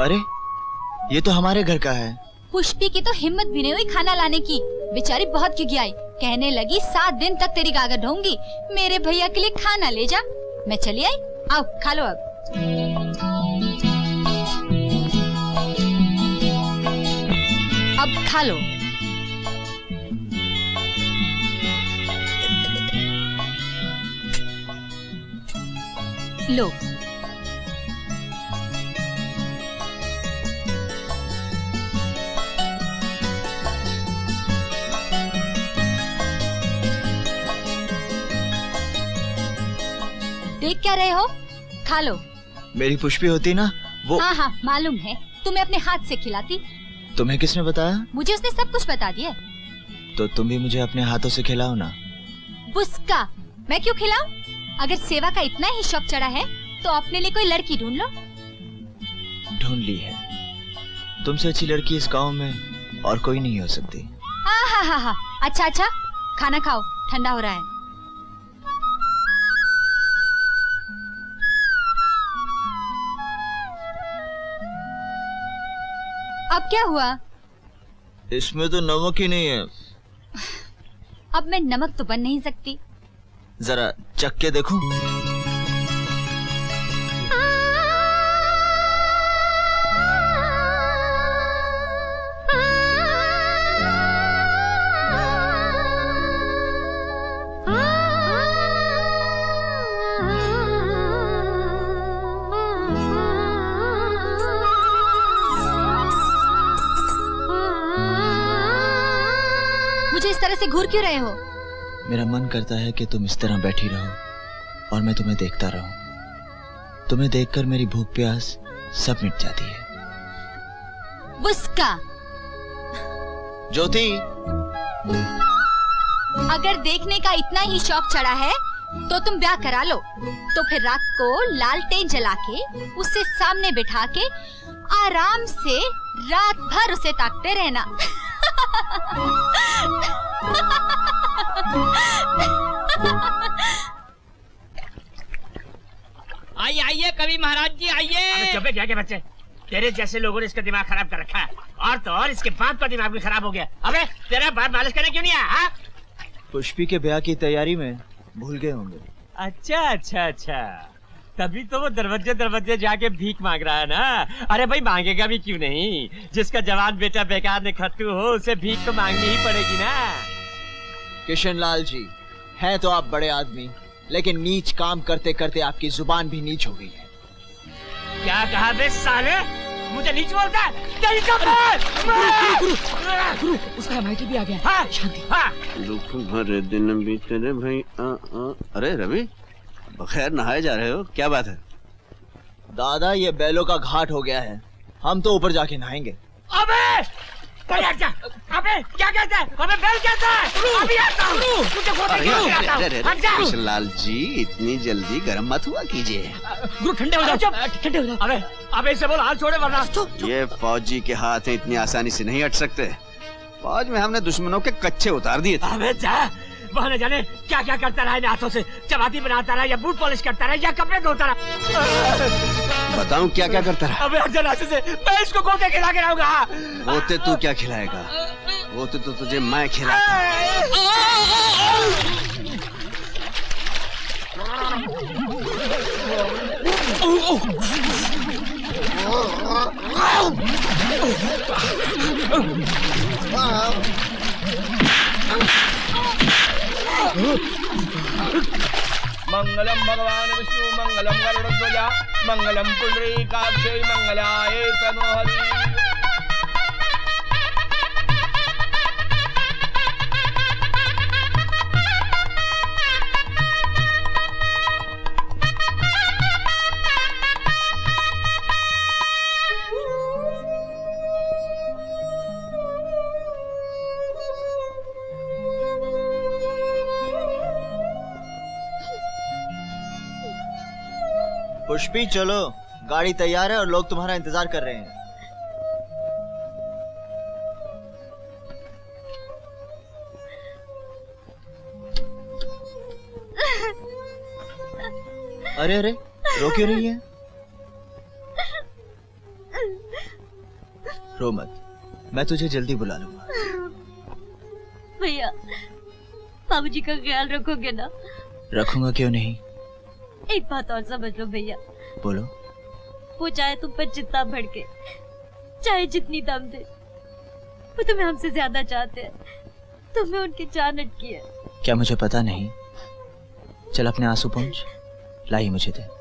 अरे ये तो हमारे घर का है। पुष्पी की तो हिम्मत भी नहीं हुई खाना लाने की, बेचारी बहुत खिखियाई। कहने लगी 7 दिन तक तेरी गागर ढोंगी, मेरे भैया के लिए खाना ले जा। मैं चली आई, आओ खा लो। अब खा लो। लो देख क्या रहे हो, खा लो। मेरी पुष्पी होती ना वो। हाँ मालूम है, तुम्हें अपने हाथ से खिलाती। तुम्हें किसने बताया? मुझे उसने सब कुछ बता दिया। तो तुम भी मुझे अपने हाथों से खिलाओ ना। बुस्का, मैं क्यों खिलाऊं? अगर सेवा का इतना ही शौक चढ़ा है तो अपने लिए कोई लड़की ढूंढ लो। ढूंढ ली है। तुमसे अच्छी लड़की इस गांव में और कोई नहीं हो सकती। हाँ। अच्छा, खाना खाओ, ठंडा हो रहा है। अब क्या हुआ? इसमें तो नमक ही नहीं है। अब मैं नमक तो बन नहीं सकती। जरा चख के देखो। मुझे इस तरह से घूर क्यों रहे हो? मेरा मन करता है कि तुम इस तरह बैठी रहो और मैं तुम्हें देखता रहूं। तुम्हें देखकर मेरी भूख प्यास सब मिट जाती है। बुस्का। ज्योति, अगर देखने का इतना ही शौक चढ़ा है तो तुम ब्याह करा लो। तो फिर रात को लालटेन जला के उससे सामने बिठा के आराम से रात भर उसे ताकते रहना। आइए कवि महाराज जी आइए। चुप क्या के बच्चे, तेरे जैसे लोगों ने इसका दिमाग खराब कर रखा है। और तो और इसके बाप का दिमाग भी खराब हो गया। अबे तेरा बाप मालिश करने क्यों नहीं आया? पुष्पी के ब्याह की तैयारी में भूल गए होंगे। अच्छा, तभी तो वो दरवाजे जाके भीख मांग रहा है ना। अरे भाई मांगेगा भी क्यों नहीं, जिसका जवान बेटा बेकार ने खत्तू हो उसे भीख तो मांगनी ही पड़ेगी ना। किशन लाल जी, हैं तो आप बड़े आदमी, लेकिन नीच काम करते करते आपकी जुबान भी नीच हो गई है। क्या कहा बे साले, मुझे नीच बोलता है? तेरी गुरु, उसका एमआईटी भी आ गया। हाँ, शांति। हाँ। दुख भरे दिन बीते रे भाई। अरे रवि, बखैर नहाए जा रहे हो, क्या बात है? दादा ये बैलों का घाट हो गया है, हम तो ऊपर जाके नहाएंगे। अबे क्या कहता है? अबे बैल कहता है? अभी आता हूँ। मुझे गोदा क्यों गिराता हूँ? किशन लाल जी, इतनी जल्दी गर्म मत हुआ कीजिए। गुरु ठंडे हो जाओ। अबे इसे बोल हाथ छोड़े वरना। ये फौजी के हाथ हैं, इतनी आसानी से नहीं हट सकते। फौज में हमने दुश्मनों के कच्चे उतार दिए थे। अबे जा, वह न जाने क्या क्या करता रहा इन हाथों से। चपाती बनाता रहा या बूट पॉलिश करता रहा या कपड़े धोता रहा। बताऊं क्या क्या करता रहा? अबे जनाजे से मैं इसको गोते खिला के रहूंगा। गोते तू क्या खिलाएगा? गोते तो तुझे मैं खिलाता। मंगलम भगवान विष्णु मंगलम गरुड़ध्वज मंगलम पुंडरीकाक्षै मंगलाय तनोहरि। पुष्पी चलो, गाड़ी तैयार है और लोग तुम्हारा इंतजार कर रहे हैं। अरे अरे रो क्यों रही है? रो मत, मैं तुझे जल्दी बुला लूंगा। भैया बाबूजी का ख्याल रखोगे ना? रखूंगा, क्यों नहीं। एक बात और समझ लो भैया, बोलो। वो चाहे तुम पर जितना भड़के, चाहे जितनी दम दे, वो तुम्हें हमसे ज्यादा चाहते हैं। तुम्हें उनकी जान अटकी है। क्या मुझे पता नहीं? चल अपने आंसू पोंछ, लाई मुझे दे।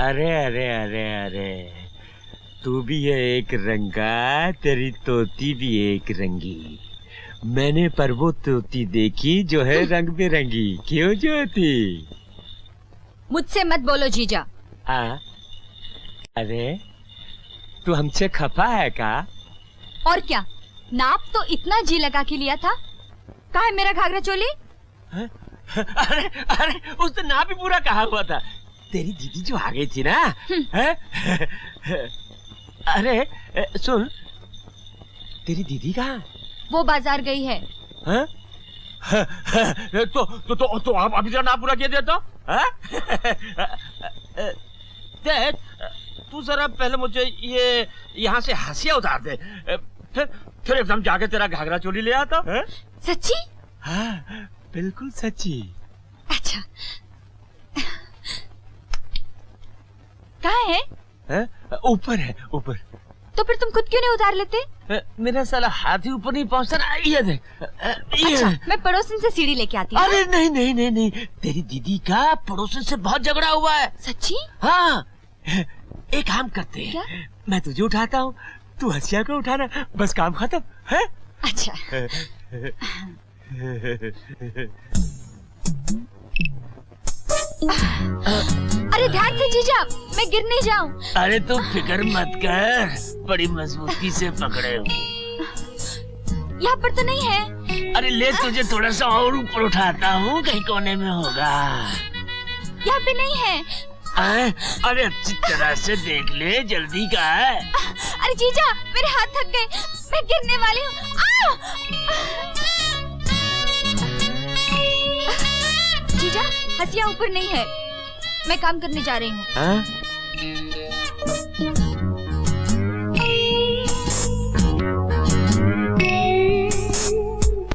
अरे अरे अरे अरे, तू भी है एक रंगा, तेरी तोती भी एक रंगी। मैंने पर वो तोती देखी जो है रंग बिरंगी। क्यों ज्योति? मुझसे मत बोलो जीजा। अरे तू हमसे खफा है का? और क्या, नाप तो इतना जी लगा के लिया था। कहाँ है मेरा घाघरा चोली? अरे अरे उस तो नाप ही पूरा कहा हुआ था। तेरी दीदी जो आ गई थी ना, अरे सुन, तेरी दीदी कहाँ? वो बाजार गई है। तो आप अभी नाप पूरा किया देता। देख, तू जरा पहले मुझे ये यहाँ से हंसिया उतार दे, फिर एकदम जाके तेरा घाघरा चोली ले आता। सच्ची? हाँ बिल्कुल सच्ची। अच्छा कहाँ है? ऊपर है, ऊपर। तो फिर तुम खुद क्यों नहीं उतार लेते? मेरा साला हाथ ही ऊपर नहीं पहुँचता ना। ये देख, अच्छा, मैं पड़ोसन से सीढ़ी लेके आती हूँ। अरे नहीं नहीं नहीं नहीं, तेरी दीदी का पड़ोसन से बहुत झगड़ा हुआ है। सच्ची? हाँ, एक काम करते हैं, मैं तुझे उठाता हूँ, तू हंसिया को उठाना, बस काम खत्म है। अच्छा। अरे ध्यान से जीजा, मैं गिर नहीं जाऊं। अरे तू फिक्र मत कर, बड़ी मजबूती से पकड़े हूँ। यहाँ पर तो नहीं है। अरे ले, तुझे थोड़ा सा और ऊपर उठाता हूँ, कहीं कोने में होगा। यहाँ पे नहीं है। अरे अच्छी तरह से देख ले, जल्दी का है। अरे जीजा, मेरे हाथ थक गए, मैं गिरने वाली हूँ। जीजा, हंसिया ऊपर नहीं है, मैं काम करने जा रही हूँ।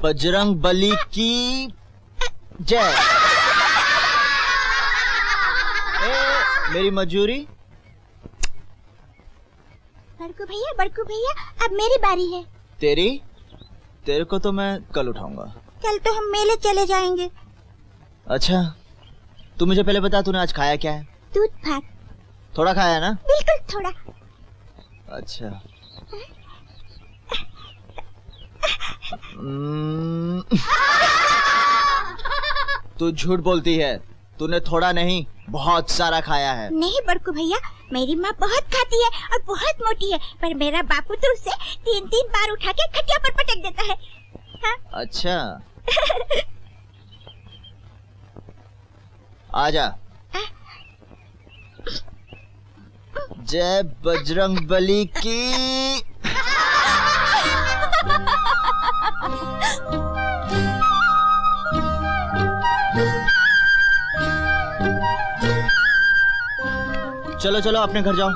बजरंग बली की जय। मेरी मजूरी। बड़कू भैया अब मेरी बारी है। तेरे को तो मैं कल उठाऊंगा। कल तो हम मेले चले जाएंगे। अच्छा, तू मुझे पहले बता, तूने आज खाया क्या है? दूध भात। थोड़ा खाया ना? बिल्कुल थोड़ा। अच्छा। तू झूठ बोलती है, तूने थोड़ा नहीं बहुत सारा खाया है। नहीं बड़कू भैया, मेरी माँ बहुत खाती है और बहुत मोटी है, पर मेरा बापू तो उसे 3-3 बार उठा के खटिया पर पटक देता है। हाँ? अच्छा। आजा। जय बजरंग बली की। चलो चलो अपने घर जाओ।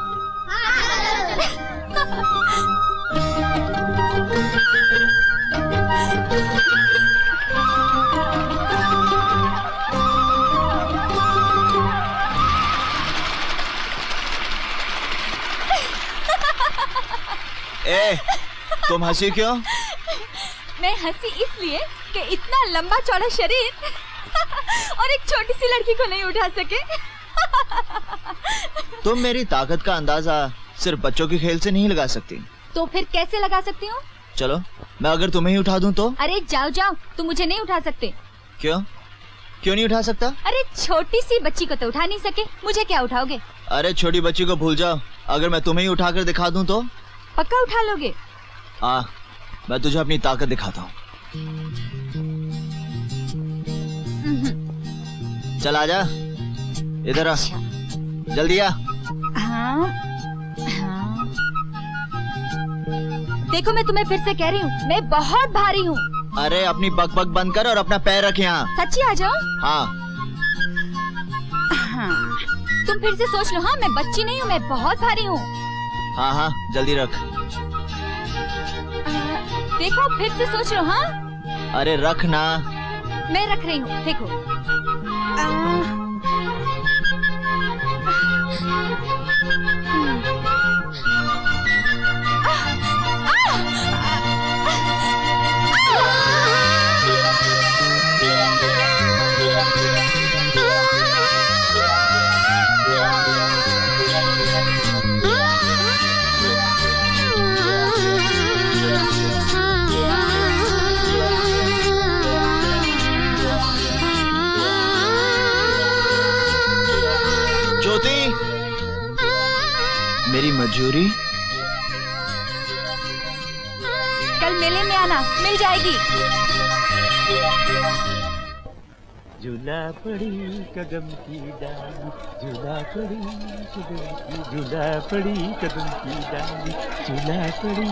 ए, तुम हंसी क्यों? मैं हंसी इसलिए कि इतना लंबा चौड़ा शरीर और एक छोटी सी लड़की को नहीं उठा सके। तुम मेरी ताकत का अंदाजा सिर्फ बच्चों के खेल से नहीं लगा सकती। तो फिर कैसे लगा सकती हूँ? चलो मैं अगर तुम्हें ही उठा दूं तो? अरे जाओ जाओ, तुम मुझे नहीं उठा सकते। क्यों? क्यों नहीं उठा सकता? अरे छोटी सी बच्ची को तो उठा नहीं सके, मुझे क्या उठाओगे? अरे छोटी बच्ची को भूल जाओ, अगर मैं तुम्हें ही उठा कर दिखा दूं तो? पक्का उठा लोगे? मैं तुझे अपनी ताकत दिखाता हूँ। चल आजा, इधर आ, जल्दी आ। हाँ, हाँ। देखो मैं तुम्हें फिर से कह रही हूँ, मैं बहुत भारी हूँ। अरे अपनी बकबक बंद कर और अपना पैर रख यहाँ। सच्ची आ जाओ। हाँ। हाँ। तुम फिर से सोच लो। हाँ, मैं बच्ची नहीं हूँ, मैं बहुत भारी हूँ। हाँ हाँ जल्दी रख। देखो फिर से सोच लो। हाँ अरे रख ना। मैं रख रही हूँ, देखो। मेरी मजूरी कल मेले में आना, मिल जाएगी। झूला पड़ी कदम की डाली, झूला पड़ी कदम की, झूला पड़ी कदम की डाली, झूला पड़ी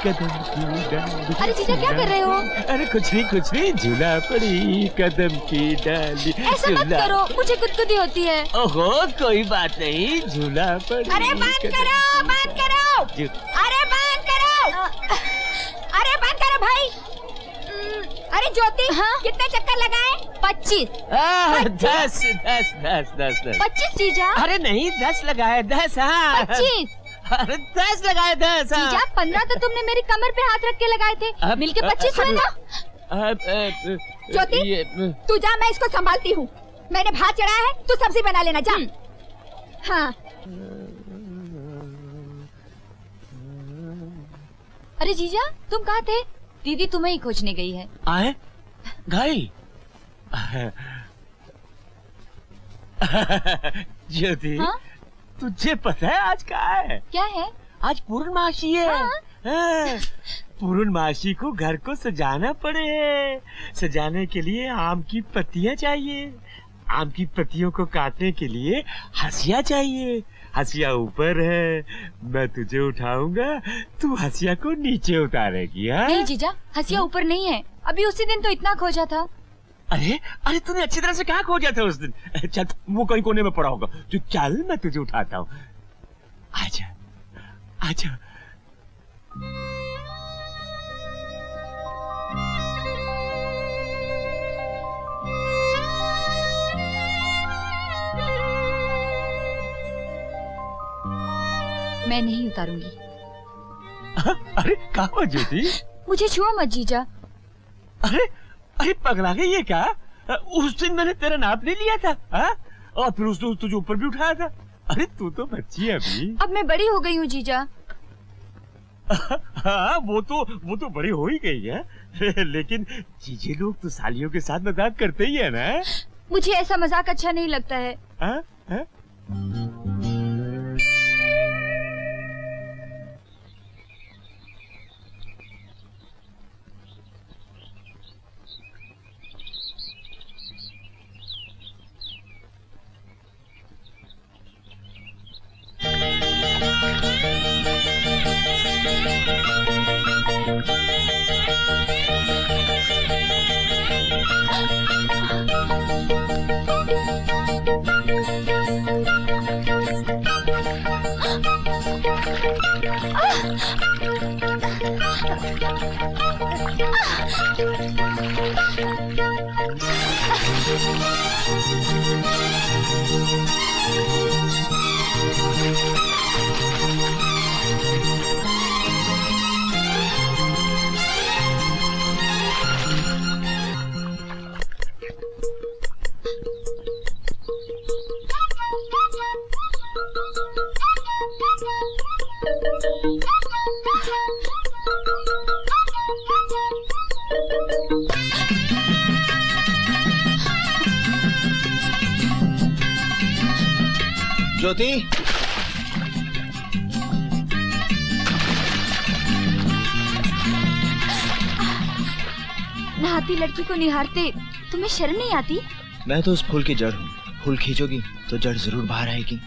कदम की डाली। अरे जीजा क्या कर रहे हो? अरे कुछ नहीं, झूला पड़ी कदम की डाली। ऐसा मत करो, मुझे गुदगुदी होती है। ओहो कोई बात नहीं, झूला पड़ी। अरे बंद करो, बंद करो। अरे बंद करो, अरे बंद करो भाई। अरे ज्योति, हाँ? कितने चक्कर लगाए? 25। 10। 25 जीजा। अरे नहीं 10 लगाए, 10। हाँ 25। अरे 10 लगाए, 10। जीजा 15 तो तुमने मेरी कमर पे हाथ रख के लगाए थे, मिलके 25 हुए ना। ज्योति तू जा, मैं इसको संभालती हूँ। मैंने भात चढ़ाया है, तू सब्जी बना लेना, जा। हाँ। अरे जीजा तुम कहाँ थे? दीदी तुम्हें ही खोजने गई है। आए गई? ज्योति, हाँ? तुझे पता है आज क्या है? क्या है? आज पूर्णमासी है। हाँ? पूर्णमासी को घर को सजाना पड़े। सजाने के लिए आम की पत्तियां चाहिए, आम की पत्तियों को काटने के लिए हंसिया चाहिए। हंसिया ऊपर है, मैं तुझे उठाऊंगा, तू हंसिया को नीचे उतारेगी। हाँ? नहीं जीजा, हंसिया ऊपर नहीं है, अभी उसी दिन तो इतना खोजा था। अरे तूने अच्छी तरह से कहाँ खोजा था उस दिन? चल वो कहीं कोने में पड़ा होगा, तू चल मैं तुझे उठाता हूँ। आजा आजा। मैं नहीं उतारूंगी। अरे कहाँ ज्योति? मुझे छुओ मत जीजा। अरे पगला गई है क्या? उस दिन मैंने तेरा नाप नहीं लिया था। हा? और फिर उसने तुझे ऊपर भी उठाया था। अरे तू तो बच्ची है अभी। अब मैं बड़ी हो गई हूँ जीजा। हाँ वो तो बड़ी हो ही गई है। लेकिन जीजे लोग तो सालियों के साथ मजाक करते ही है ना। मुझे ऐसा मजाक अच्छा नहीं लगता है। हा? हा? ज्योति, नहाती लड़की को निहारते तुम्हें शर्म नहीं आती? मैं तो उस फूल की जड़ हूँ। फूल खींचोगी तो जड़ जरूर बाहर आएगी।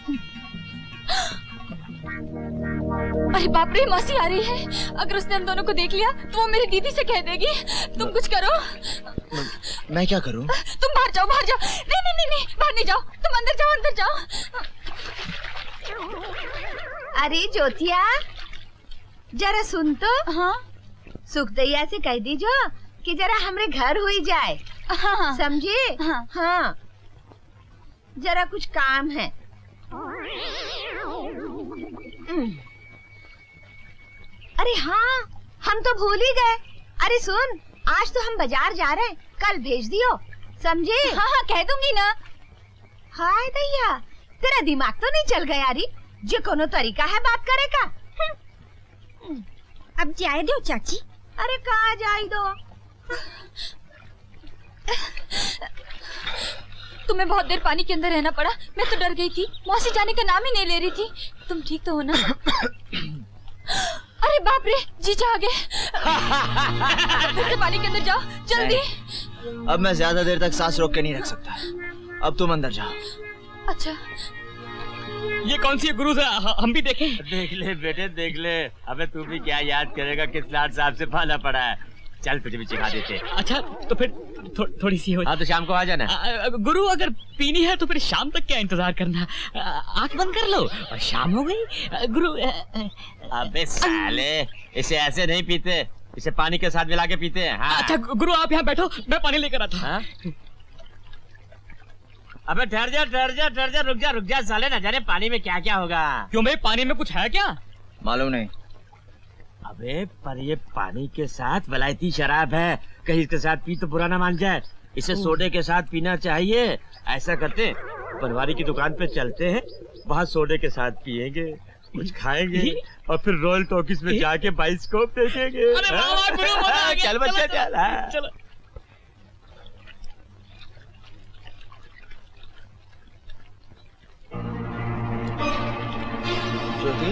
अरे बाप रे, मौसी आ रही है। अगर उसने हम दोनों को देख लिया तो वो मेरी दीदी से कह देगी। तुम कुछ करो। मैं क्या करूँ? तुम बाहर जाओ, बाहर जाओ। नहीं नहीं नहीं नहीं, बाहर नहीं जाओ, तुम अंदर जाओ, अंदर जाओ। अरे ज्योतिया, जरा सुन तो। हाँ? सुखदैया से कह दीजो कि जरा हमरे घर हुई जाए। हाँ। समझे? हाँ। हाँ, जरा कुछ काम है। अरे हाँ, हम तो भूल ही गए। अरे सुन, आज तो हम बाजार जा रहे हैं, कल भेज दियो, समझे? हाँ हाँ, कह दूंगी ना। हाय दैया, तेरा दिमाग तो नहीं चल गया री? जो कोनो तरीका है बात करे का? अब जाए दो चाची। अरे कहाँ जाए दो? तुम्हें बहुत देर पानी के अंदर रहना पड़ा। मैं तो डर गई थी, मौसी जाने का नाम ही नहीं ले रही थी। तुम ठीक तो हो ना? अरे बाप रे, जीजा आ गए। फिर से पानी के अंदर जाओ, जल्दी। अब मैं ज्यादा देर तक सांस रोक के नहीं रख सकता। अब तुम अंदर जाओ। अच्छा। ये कौन सी गुरु से हम भी देखें? देख ले बेटे, देख ले। अबे तू भी क्या याद करेगा किस लाट साहब से पाला पड़ा है। चल तुझे भी सिखा देते। अच्छा तो फिर थोड़ी सी हो। हाँ तो शाम को आ जाना। गुरु अगर पीनी है तो फिर शाम तक क्या इंतजार करना? आंख बंद कर लो और शाम हो गई। गुरु अबे साले, इसे ऐसे नहीं पीते, इसे पानी के साथ मिला के पीते हैं। हाँ। अच्छा गुरु आप यहाँ बैठो, मैं पानी लेकर आता हूँ। हाँ? अबे ठहर जा, ठहर जा, ठहर जा, रुक जा साले, न जाने पानी में क्या क्या होगा। क्यों भाई, पानी में कुछ है क्या? मालूम नहीं। अबे पर ये पानी के साथ वलायती शराब है, कहीं इसके साथ पी तो बुरा ना मान जाए। इसे सोडे के साथ पीना चाहिए। ऐसा करते, पनवारी की दुकान पे चलते हैं, वहाँ सोडे के साथ पियेंगे, कुछ खाएंगे और फिर रॉयल टॉकीज में जाके बाइस्कोप देखेंगे। अरे वाह वाह गुरु, मजा आ गया। चल बच्चा चल। चलो। ज्योति,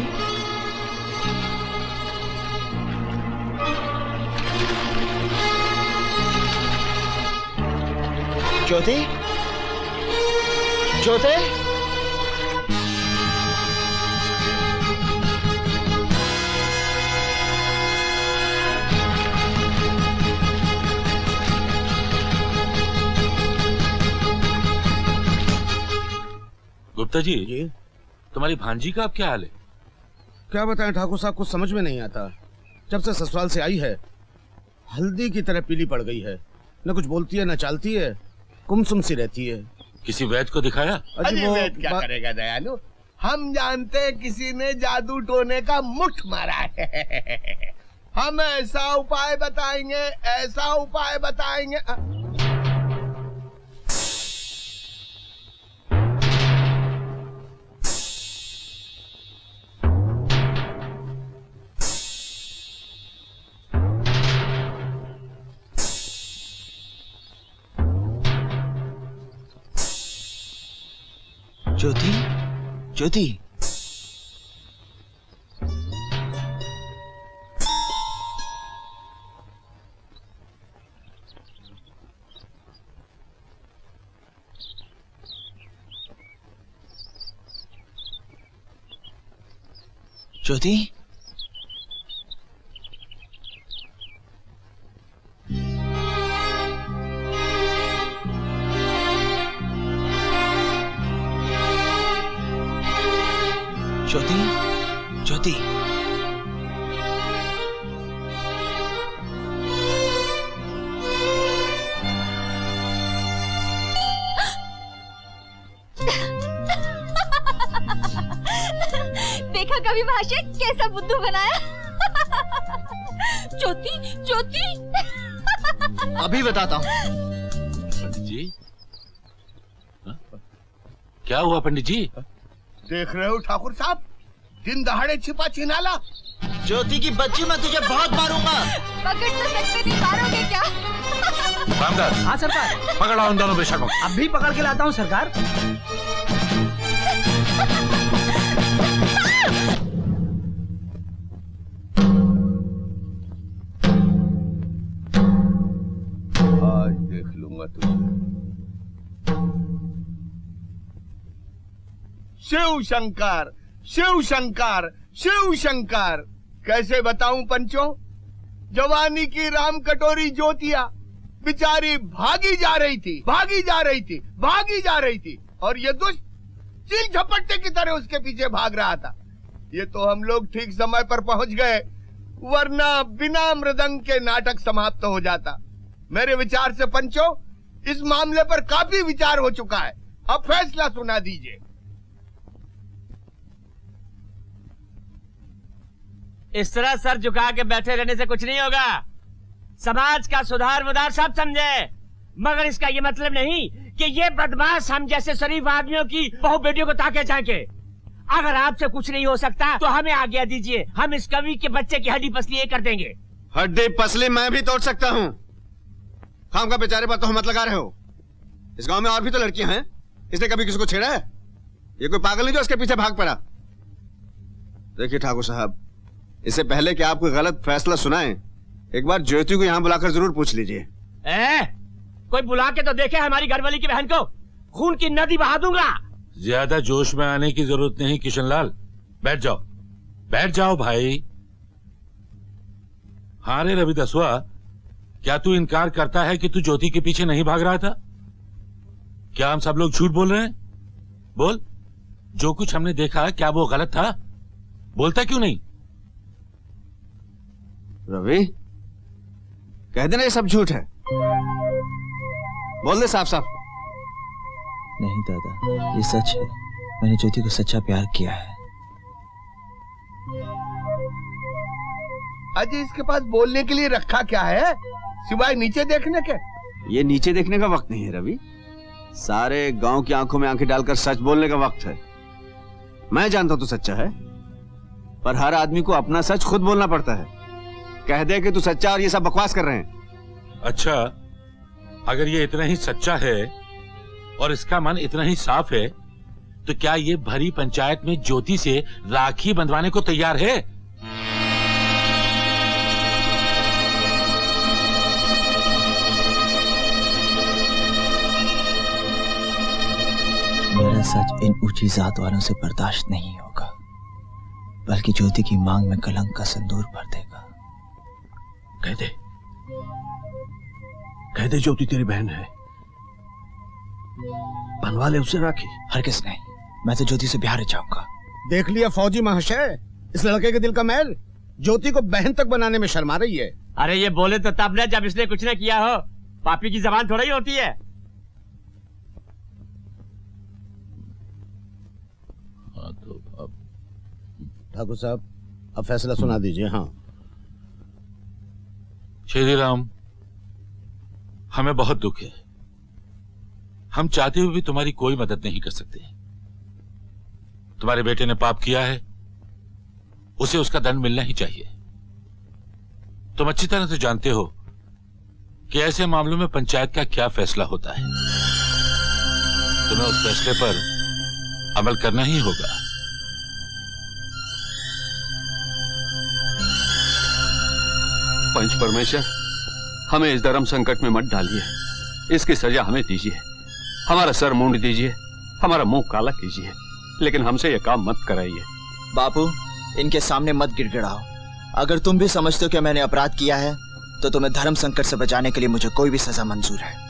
ज्योति, ज्योति, गुप्ता जी, तुम्हारी भांजी का अब क्या हाल है? क्या बताएं ठाकुर साहब, कुछ समझ में नहीं आता। जब से ससुराल से आई है, हल्दी की तरह पीली पड़ गई है। न कुछ बोलती है, न चालती है, गुमसुम सी रहती है। किसी वैद्य को दिखाया? अरे वैद्य क्या करेगा दयालु, हम जानते हैं किसी ने जादू टोने का मुठ मारा है। हम ऐसा उपाय बताएंगे, ऐसा उपाय बताएंगे। ज्योति, ज्योति, ज्योति, ज्योति, ज्योति, देखा कभी भाषा कैसा बुद्धू बनाया? ज्योति, ज्योति। अभी बताता हूँ। पंडित जी, क्या हुआ पंडित जी? देख रहे हो ठाकुर साहब, दिन दहाड़े छिपा छिनाला। ज्योति की बच्ची, मैं तुझे बहुत मारूंगा। पकड़ तो सकते नहीं, मारोगे क्या? रामदास। हाँ सरकार। पकड़ा उन दोनों बेशकों। अब भी पकड़ के लाता हूँ सरकार। शिव शंकर, शिव शंकर, शिव शंकर। कैसे बताऊं पंचों? जवानी की राम कटोरी ज्योतिया बेचारी भागी जा रही थी, भागी जा रही थी, भागी जा रही थी, और ये दुष्ट चील झपट्टे की तरह उसके पीछे भाग रहा था। ये तो हम लोग ठीक समय पर पहुंच गए, वरना बिना मृदंग के नाटक समाप्त हो जाता। मेरे विचार से पंचों, इस मामले पर काफी विचार हो चुका है, अब फैसला सुना दीजिए। इस तरह सर झुका के बैठे रहने से कुछ नहीं होगा। समाज का सुधार वुधार सब समझे, मगर इसका ये मतलब नहीं कि ये बदमाश हम जैसे शरीफ आदमियों की बहु बेटियों को ताके झांके। अगर आपसे कुछ नहीं हो सकता तो हमें आज्ञा दीजिए, हम इस कवि के बच्चे की हड्डी पसली ये कर देंगे। हड्डी पसली मैं भी तोड़ सकता हूँ। खाम का बेचारे पर तोहमत लगा रहे हो। इस गांव में और भी तो लड़कियां हैं, इसने कभी किसी को छेड़ा है? ये कोई पागल नहीं जो इसके पीछे भाग पड़ा। देखिए ठाकुर साहब, इससे पहले कि आप कोई गलत फैसला सुनाएं, एक बार ज्योति को यहाँ बुलाकर जरूर पूछ लीजिए। कोई बुला के तो देखे हमारी घरवाली की बहन को, खून की नदी बहा दूंगा। ज्यादा जोश में आने की जरूरत नहीं किशनलाल, बैठ जाओ, बैठ जाओ भाई। हाँ रे रवि दसवा, क्या तू इनकार करता है कि तू ज्योति के पीछे नहीं भाग रहा था? क्या हम सब लोग झूठ बोल रहे हैं? बोल, जो कुछ हमने देखा क्या वो गलत था? बोलता क्यों नहीं? रवि, कह देना ये सब झूठ है, बोल दे साफ साफ। नहीं दादा, ये सच है। मैंने ज्योति को सच्चा प्यार किया है। अजय, इसके पास बोलने के लिए रखा क्या है सिवाय नीचे देखने के? ये नीचे देखने का वक्त नहीं है रवि, सारे गांव की आंखों में आंखें डालकर सच बोलने का वक्त है। मैं जानता हूं तू सच्चा है, पर हर आदमी को अपना सच खुद बोलना पड़ता है। कह दे कि तू सच्चा और ये सब बकवास कर रहे हैं। अच्छा, अगर ये इतना ही सच्चा है और इसका मन इतना ही साफ है, तो क्या ये भरी पंचायत में ज्योति से राखी बंधवाने को तैयार है? मेरा सच इन ऊंची जात वालों से बर्दाश्त नहीं होगा, बल्कि ज्योति की मांग में कलंक का संदूर भर देगा। कह दे ज्योति तेरी बहन है, बनवा ले उससे राखी। हरगिज नहीं, मैं तो ज्योति से बिहार जाऊंगा। देख लिया फौजी महाशय, इस लड़के के दिल का मैल ज्योति को बहन तक बनाने में शर्मा रही है। अरे ये बोले तो तब न जब इसने कुछ न किया हो, पापी की जबान थोड़ा ही होती है। ठाकुर साहब, अब फैसला सुना दीजिए। हाँ श्री राम, हमें बहुत दुख है, हम चाहते हुए भी तुम्हारी कोई मदद नहीं कर सकते। तुम्हारे बेटे ने पाप किया है, उसे उसका दंड मिलना ही चाहिए। तुम अच्छी तरह से जानते हो कि ऐसे मामलों में पंचायत का क्या फैसला होता है। तुम्हें उस फैसले पर अमल करना ही होगा। पंच परमेश्वर, हमें इस धर्म संकट में मत डालिए, इसकी सजा हमें दीजिए। हमारा सर मूंड दीजिए, हमारा मुंह काला कीजिए, लेकिन हमसे यह काम मत कराइए। बापू, इनके सामने मत गिड़गिड़ाओ। अगर तुम भी समझते हो कि मैंने अपराध किया है, तो तुम्हें धर्म संकट से बचाने के लिए मुझे कोई भी सजा मंजूर है।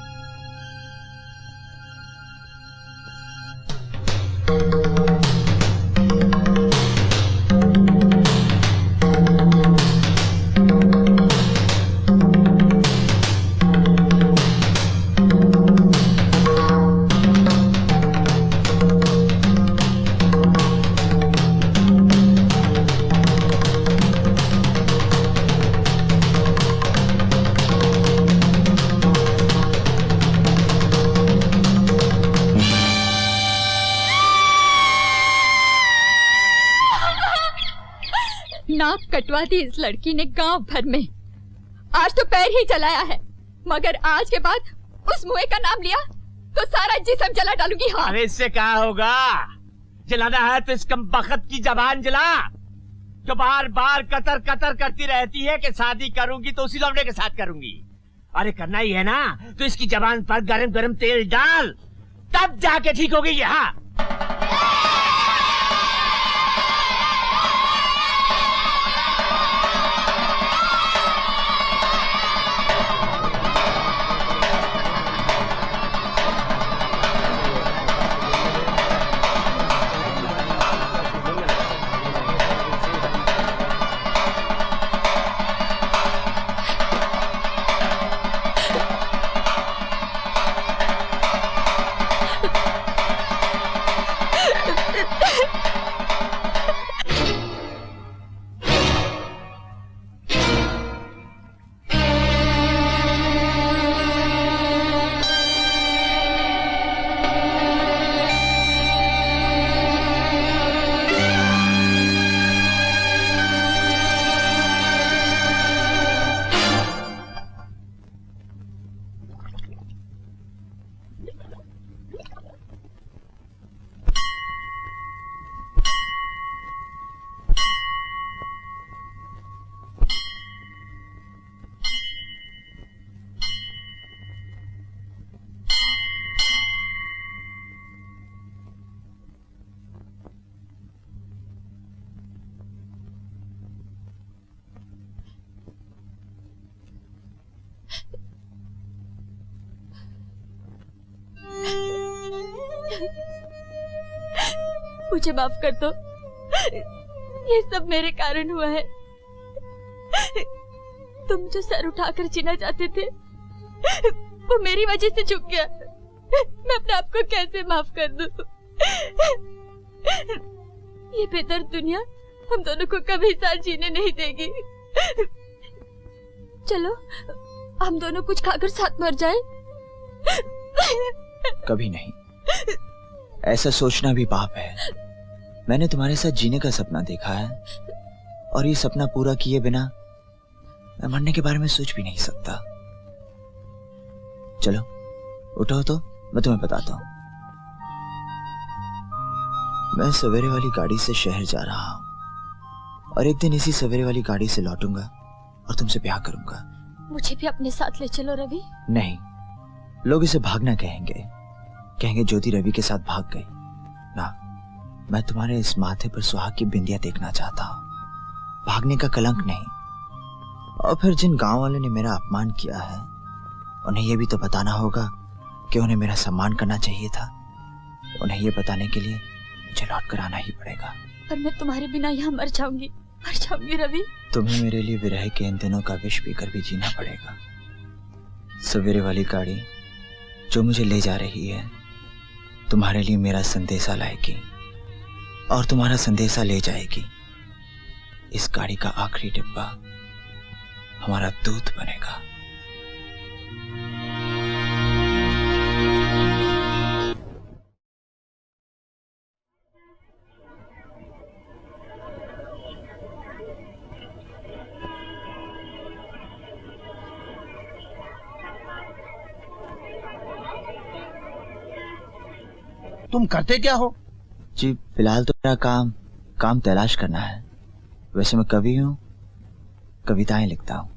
नाक कटवा दी इस लड़की ने गांव भर में। आज तो पैर ही चलाया है, मगर आज के बाद उस मुए का नाम लिया तो सारा जिस्म जला डालूंगी। हाँ। अरे इससे क्या होगा? जलाना है तो इस कमबख्त की जबान जला, जो बार बार कतर कतर करती रहती है कि शादी करूंगी तो उसी लौंडे के साथ करूंगी। अरे करना ही है ना, तो इसकी जबान पर गरम गरम तेल डाल, तब जाके ठीक होगी। हाँ मुझे माफ कर दो, ये सब मेरे कारण हुआ है। तुम जो सर उठाकर जीना चाहते थे वो मेरी वजह से झुक गया। मैं अपने आप को कैसे माफ कर दूं? ये बेदर्द दुनिया हम दोनों को कभी साथ जीने नहीं देगी। चलो हम दोनों कुछ खाकर साथ मर जाए। कभी नहीं, ऐसा सोचना भी पाप है। मैंने तुम्हारे साथ जीने का सपना देखा है और ये सपना पूरा किए बिना मैं मरने के बारे में सोच भी नहीं सकता। चलो उठो तो मैं तुम्हें बताता हूं। मैं सवेरे वाली गाड़ी से शहर जा रहा हूं और एक दिन इसी सवेरे वाली गाड़ी से लौटूंगा और तुमसे ब्याह करूंगा। मुझे भी अपने साथ ले चलो रवि। नहीं, लोग इसे भागना कहेंगे, कहेंगे ज्योति रवि के साथ भाग गई ना। मैं तुम्हारे इस माथे पर सुहाग की बिंदिया देखना चाहता हूं, भागने का कलंक नहीं। और फिर जिन गांव वालों ने मेरा अपमान किया है उन्हें यह भी तो बताना होगा कि उन्हें मेरा सम्मान करना चाहिए था। उन्हें यह बताने के लिए मुझे लौट कर आना ही पड़ेगा। पर मैं तुम्हारे बिना यहाँ मर जाऊंगी रवि। तुम्हें मेरे लिए विरह के इन दिनों का विष पीकर भी जीना पड़ेगा। सवेरे वाली गाड़ी जो मुझे ले जा रही है तुम्हारे लिए मेरा संदेशा लाएगी और तुम्हारा संदेशा ले जाएगी। इस गाड़ी का आखिरी डिब्बा हमारा दूत बनेगा। तुम करते क्या हो? जी फिलहाल तो मेरा काम तलाश करना है। वैसे मैं कवि हूँ, कविताएं लिखता हूँ।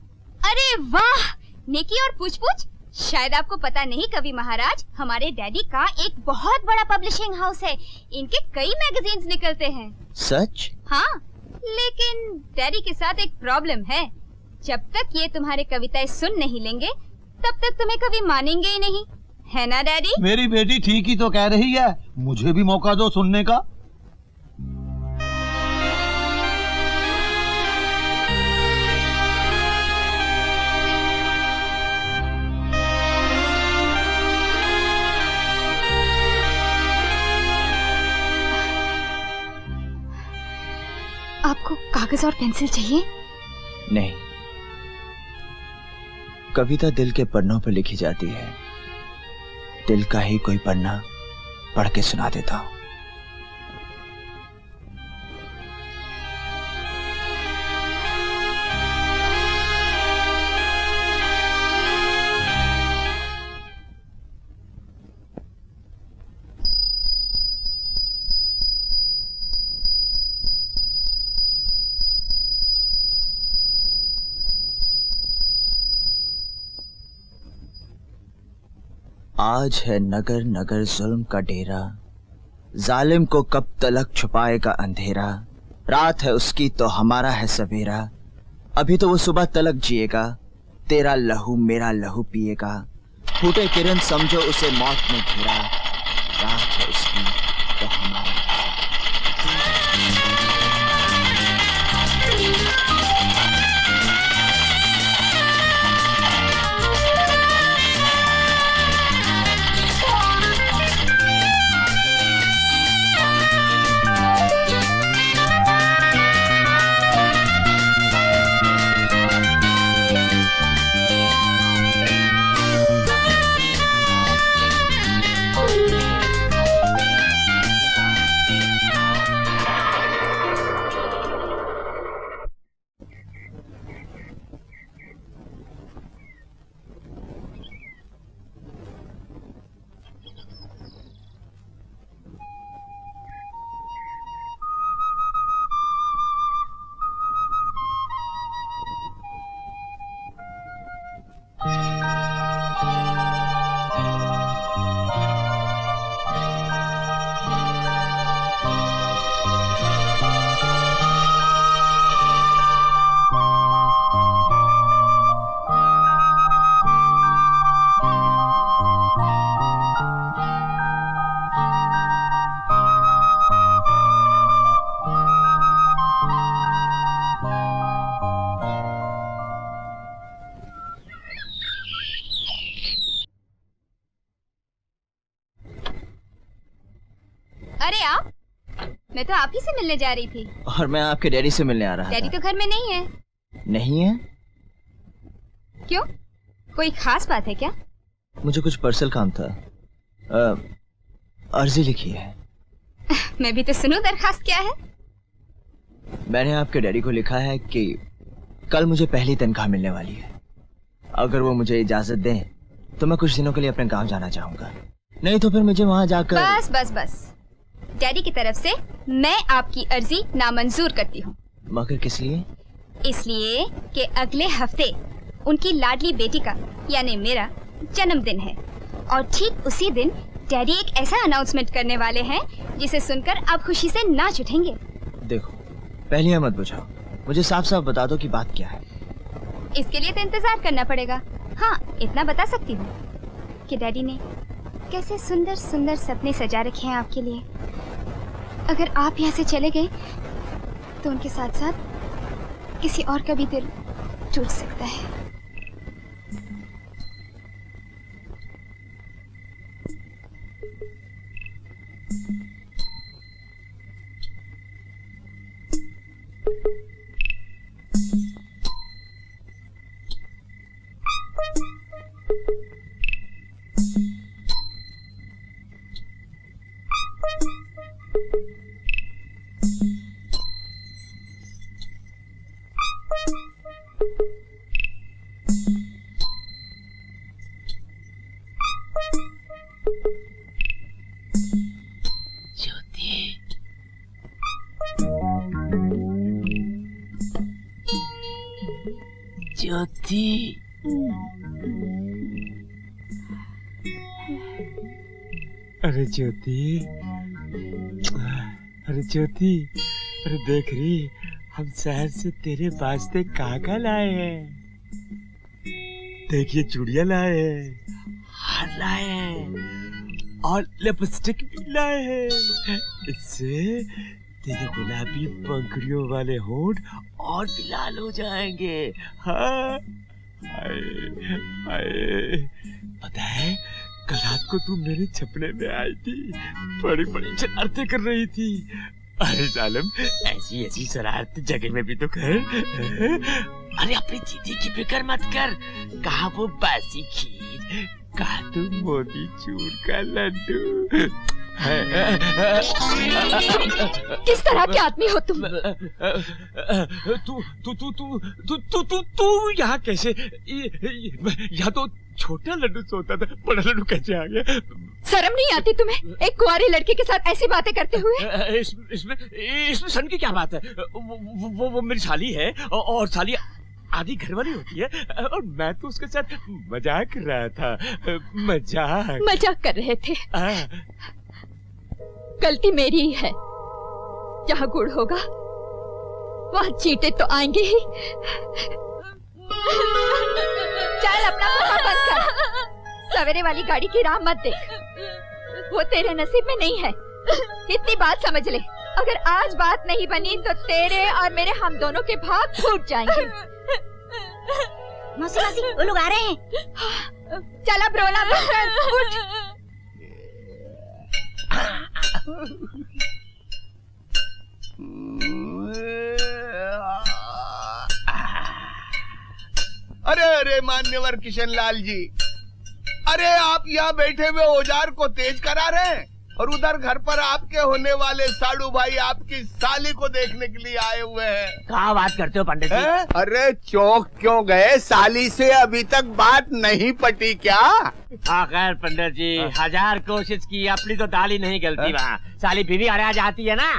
अरे वाह, नेकी और पूछ-पूछ। शायद आपको पता नहीं कवि महाराज, हमारे डैडी का एक बहुत बड़ा पब्लिशिंग हाउस है। इनके कई मैगजीन्स निकलते हैं। सच? हाँ, लेकिन डैडी के साथ एक प्रॉब्लम है। जब तक ये तुम्हारे कविताएं सुन नहीं लेंगे तब तक तुम्हें कभी मानेंगे ही नहीं, है ना डैडी? मेरी बेटी ठीक ही तो कह रही है, मुझे भी मौका दो सुनने का। आपको कागज और पेंसिल चाहिए? नहीं, कविता दिल के पन्नों पर लिखी जाती है। दिल का ही कोई पन्ना पढ़ के सुना देता हूं। आज है नगर नगर जुल्म का डेरा, जालिम को कब तलक छुपाएगा अंधेरा। रात है उसकी तो हमारा है सवेरा, अभी तो वो सुबह तलक जिएगा। तेरा लहू मेरा लहू पिएगा, फूटे किरण समझो उसे मौत में घिरा। रात है उसकी तो हमारा मैं तो आप ही से मिलने जा रही थी। और मैं आपके डैडी से मिलने आ रहा डैडी था। तो घर में नहीं है। नहीं है? क्यों? कोई खास बात है क्या? मुझे कुछ पर्सनल काम था। अर्जी लिखी है। मैं भी तो सुनूं दरखास्त क्या है? मैंने आपके डैडी को लिखा है कि कल मुझे पहली तनख्वाह मिलने वाली है। अगर वो मुझे इजाजत दें तो मैं कुछ दिनों के लिए अपने गांव जाना चाहूंगा, नहीं तो फिर मुझे वहां जाकर। बस बस बस, डैडी की तरफ से मैं आपकी अर्जी नामंजूर करती हूँ। मगर किस लिए? इसलिए कि अगले हफ्ते उनकी लाडली बेटी का यानी मेरा जन्मदिन है और ठीक उसी दिन डैडी एक ऐसा अनाउंसमेंट करने वाले हैं जिसे सुनकर आप खुशी से नाच उठेंगे। देखो, पहले मत बुझाओ, मुझे साफ साफ बता दो कि बात क्या है। इसके लिए तो इंतजार करना पड़ेगा। हाँ, इतना बता सकती हूँ कि डैडी ने कैसे सुंदर सुंदर सपने सजा रखे हैं आपके लिए। अगर आप यहाँ से चले गए तो उनके साथ साथ किसी और का भी दिल टूट सकता है। ज्योति, अरे ज्योति, अरे ज्योति, अरे देख रही, हम शहर से तेरे वास्ते काका लाए हैं। देखिए चूड़ियां लाए हैं, हार लाए हैं और लिपस्टिक भी लाए हैं। इससे तेरे गुलाबी पंखुड़ियों वाले होंठ और भी लाल हो जाएंगे। हाँ, पता है कल रात को तू मेरे छपने में आई थी, बड़ी बड़ी शरारतें कर रही थी। अरे जालिम, ऐसी ऐसी शरारत जगह में भी तो कर। अरे अपनी दीदी की फिक्र मत कर, कहा वो बासी खीर, कहा तू मोती चूर का लड्डू। किस तरह के आदमी हो तुम? तू यहाँ कैसे? यहाँ तो छोटा लड्डू सोता था, बड़ा लड्डू कैसे आ गया? शर्म नहीं आती तुम्हें एक कुंवारी लड़की के साथ ऐसी बातें करते हुए? इसमें शर्म की क्या बात है? वो मेरी साली है और साली आधी घरवाली होती है और मैं तो उसके साथ मजाक कर रहा था। मजाक कर रहे थे? गलती मेरी ही है। जहाँ गुड़ होगा वहाँ चींटे तो आएंगे ही। चल अपना मुंह बंद कर, सवेरे वाली गाड़ी की राह मत देख, वो तेरे नसीब में नहीं है। इतनी बात समझ ले, अगर आज बात नहीं बनी तो तेरे और मेरे हम दोनों के भाग फूट जाएंगे। मौसी मौसी, वो लोग आ रहे हैं। चल अब रोना बंद कर, उठ। अरे अरे मान्यवर किशन लाल जी, अरे आप यहाँ बैठे हुए औजार को तेज करा रहे हैं और उधर घर पर आपके होने वाले साड़ू भाई आपकी साली को देखने के लिए आए हुए हैं। क्या बात करते हो पंडित जी? अरे चौक क्यों गए? साली से अभी तक बात नहीं पटी क्या? हाँ खैर पंडित जी, 1000 कोशिश की, अपनी तो दाल ही नहीं गलती। वहाँ साली बीवी आ जाती है ना।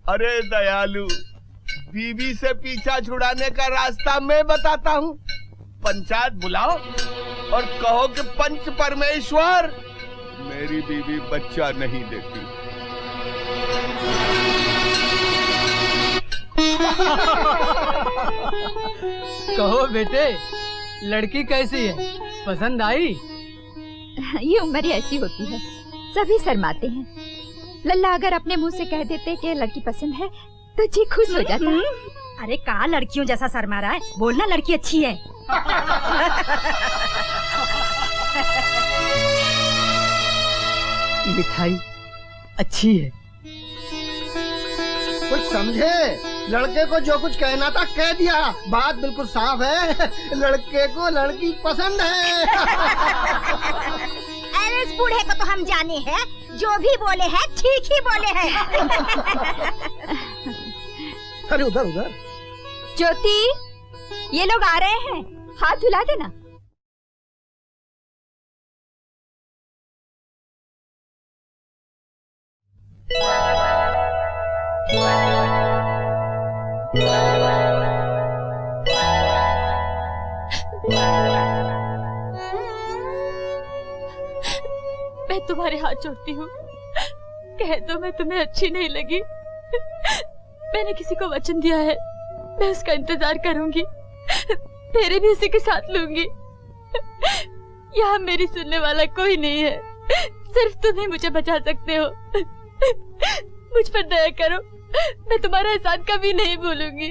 अरे दयालु, बीवी से पीछा छुड़ाने का रास्ता मैं बताता हूँ। पंचायत बुलाओ और कहो कि पंच परमेश्वर मेरी बीवी बच्चा नहीं देती। कहो बेटे, लड़की कैसी है? पसंद आई? ये उम्र ही ऐसी होती है, सभी शर्माते हैं। लल्ला अगर अपने मुंह से कह देते कि लड़की पसंद है तो जी खुश हो जाता। अरे कहाँ लड़कियों जैसा शर्मा रहा है? बोलना लड़की अच्छी है। मिठाई अच्छी है, कुछ समझे? लड़के को जो कुछ कहना था कह दिया। बात बिल्कुल साफ है, लड़के को लड़की पसंद है। अरे इस बूढ़े को तो हम जाने हैं, जो भी बोले हैं ठीक ही बोले हैं। अरे उधर उधर। ज्योति, ये लोग आ रहे हैं, हाथ धुला देना। मैं तुम्हारे हाथ जोड़ती हूँ, कह दो मैं तुम्हें अच्छी नहीं लगी। मैंने किसी को वचन दिया है, मैं उसका इंतजार करूंगी, तेरे भी उसी के साथ लूंगी। यहाँ मेरी सुनने वाला कोई नहीं है, सिर्फ तुम ही मुझे बचा सकते हो। मुझ पर दया करो, मैं तुम्हारा एहसान कभी नहीं भूलूंगी।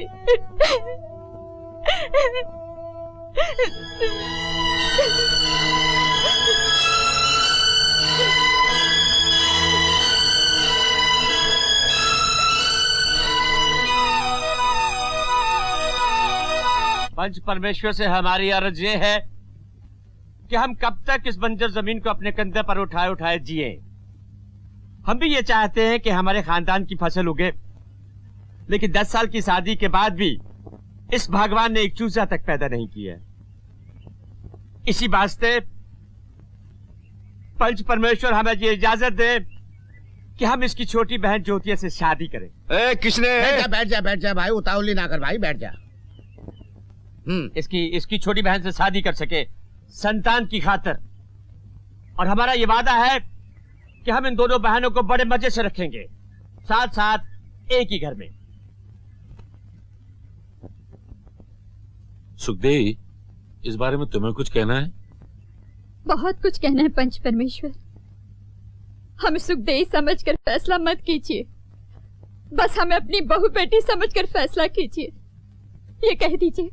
पंच परमेश्वर से हमारी अर्ज ये है कि हम कब तक इस बंजर जमीन को अपने कंधे पर उठाए उठाए जिए। हम भी ये चाहते हैं कि हमारे खानदान की फसल उगे, लेकिन 10 साल की शादी के बाद भी इस भगवान ने एक चूजा तक पैदा नहीं किया। इसी वास्ते पंच परमेश्वर हमें ये इजाजत दे कि हम इसकी छोटी बहन ज्योतिया से शादी करें। किसने? बैठ जा भाई, उतावली ना कर भाई, बैठ जा। इसकी छोटी बहन से शादी कर सके संतान की खातिर, और हमारा ये वादा है कि हम इन दोनों बहनों को बड़े मजे से रखेंगे, साथ साथ एक ही घर में। सुखदेव, इस बारे में तुम्हें कुछ कहना है? बहुत कुछ कहना है पंच परमेश्वर। हमें सुखदेव समझकर फैसला मत कीजिए, बस हमें अपनी बहू बेटी समझकर फैसला कीजिए। ये कह दीजिए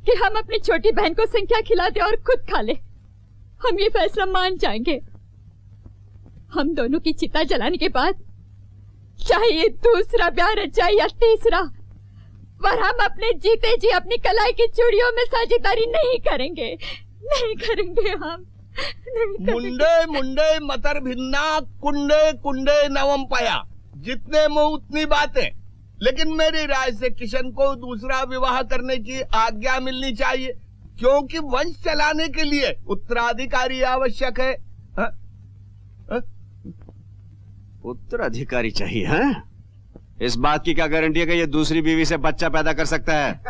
कि हम अपनी छोटी बहन को संख्या खिला दे और खुद खा ले, हम ये फैसला मान जाएंगे। हम दोनों की चिता जलाने के बाद चाहे ये दूसरा ब्याह रचाए या तीसरा, पर हम अपने जीते जी अपनी कलाई की चूड़ियों में साझेदारी नहीं करेंगे, नहीं करेंगे हम। मुंडे मुंडे मतर भिन्ना, कुंडे कुंडे नवम पाया। जितने मुंह उतनी बातें। लेकिन मेरी राय से किशन को दूसरा विवाह करने की आज्ञा मिलनी चाहिए, क्योंकि वंश चलाने के लिए उत्तराधिकारी आवश्यक है। उत्तराधिकारी चाहिए? हाँ? इस बात की क्या गारंटी है कि ये दूसरी बीवी से बच्चा पैदा कर सकता है?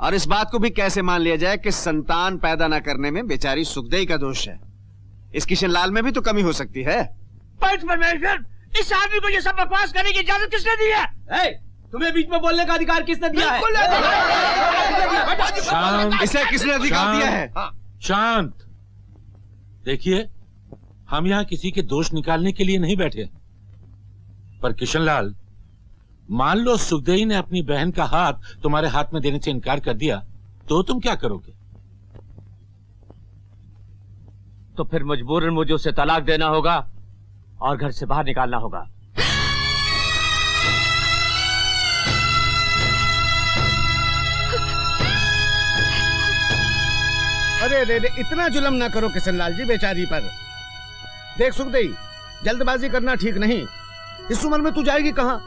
और इस बात को भी कैसे मान लिया जाए कि संतान पैदा न करने में बेचारी सुखदेई का दोष है? इस किशन लाल में भी तो कमी हो सकती है। पंच परमेश्वर, इस आदमी को ये सब बकवास करने की इजाजत किसने दी है? तुम्हें बीच में बोलने का अधिकार किसने दिया है? शांत। इसे किसने अधिकार दिया है? शांत। देखिए, हम यहाँ किसी के दोष निकालने के लिए नहीं बैठे, पर किशनलाल, मान लो सुखदेई ने अपनी बहन का हाथ तुम्हारे हाथ में देने से इनकार कर दिया, तो तुम क्या करोगे? तो फिर मजबूरन मुझे उसे तलाक देना होगा और घर से बाहर निकालना होगा। अरे रे रे, इतना जुल्म ना करो किशनलाल जी बेचारी पर। देख सुखदेई, जल्दबाजी करना ठीक नहीं। इस उम्र में तू जाएगी कहाँ?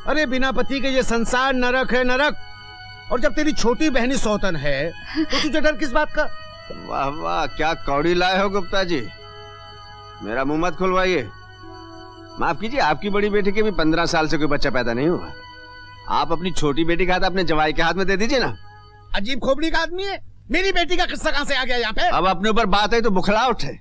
अरे बिना पति के ये संसार नरक है, नरक। और जब तेरी छोटी बहनी सौतन है तो तुझे डर किस बात का? वाह वाह, क्या कौड़ी लाए हो गुप्ता जी। मेरा मुंह मत खुलवाइए। माफ कीजिए, आपकी बड़ी बेटी के भी 15 साल से कोई बच्चा पैदा नहीं हुआ। आप अपनी छोटी बेटी का हाथ अपने जवाई के हाथ में दे दीजिए ना। अजीब खोपड़ी का आदमी है। मेरी बेटी का किस्सा कहाँ से आ गया यहाँ पे? अब अपने ऊपर बात है तो बुखला उठे।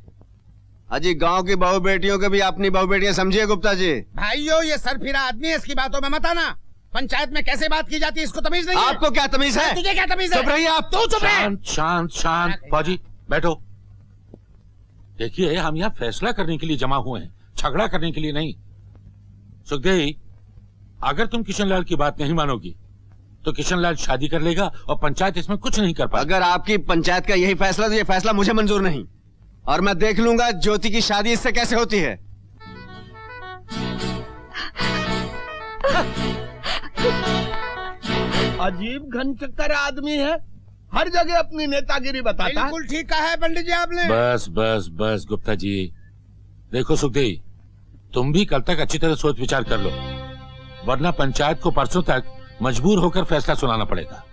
अजी, गांव की बहू बेटियों के भी अपनी बहू बेटियां समझिए गुप्ता जी। भाइयों, ये सरफिरा आदमी है, इसकी बातों में मत आना। पंचायत में कैसे बात की जाती है इसको तमीज नहीं है। आपको क्या तमीज है? तुझे क्या तमीज है? चुप रहिए आप। तू चुप रहे। शांत शांत शांत। फौजी बैठो। देखिए, हम यहाँ फैसला करने के लिए जमा हुए हैं, झगड़ा करने के लिए नहीं। सुखदेई, अगर तुम किशनलाल की बात नहीं मानोगी तो किशनलाल शादी कर लेगा और पंचायत इसमें कुछ नहीं कर पाएगी। अगर आपकी पंचायत का यही फैसला, तो ये फैसला मुझे मंजूर नहीं, और मैं देख लूंगा ज्योति की शादी इससे कैसे होती है। अजीब घनचक्कर आदमी है, हर जगह अपनी नेतागिरी बताता है। बिल्कुल ठीक कहा है पंडित जी आपने। बस बस बस गुप्ता जी, देखो सुखदेव, तुम भी कल तक अच्छी तरह सोच विचार कर लो, वरना पंचायत को परसों तक मजबूर होकर फैसला सुनाना पड़ेगा।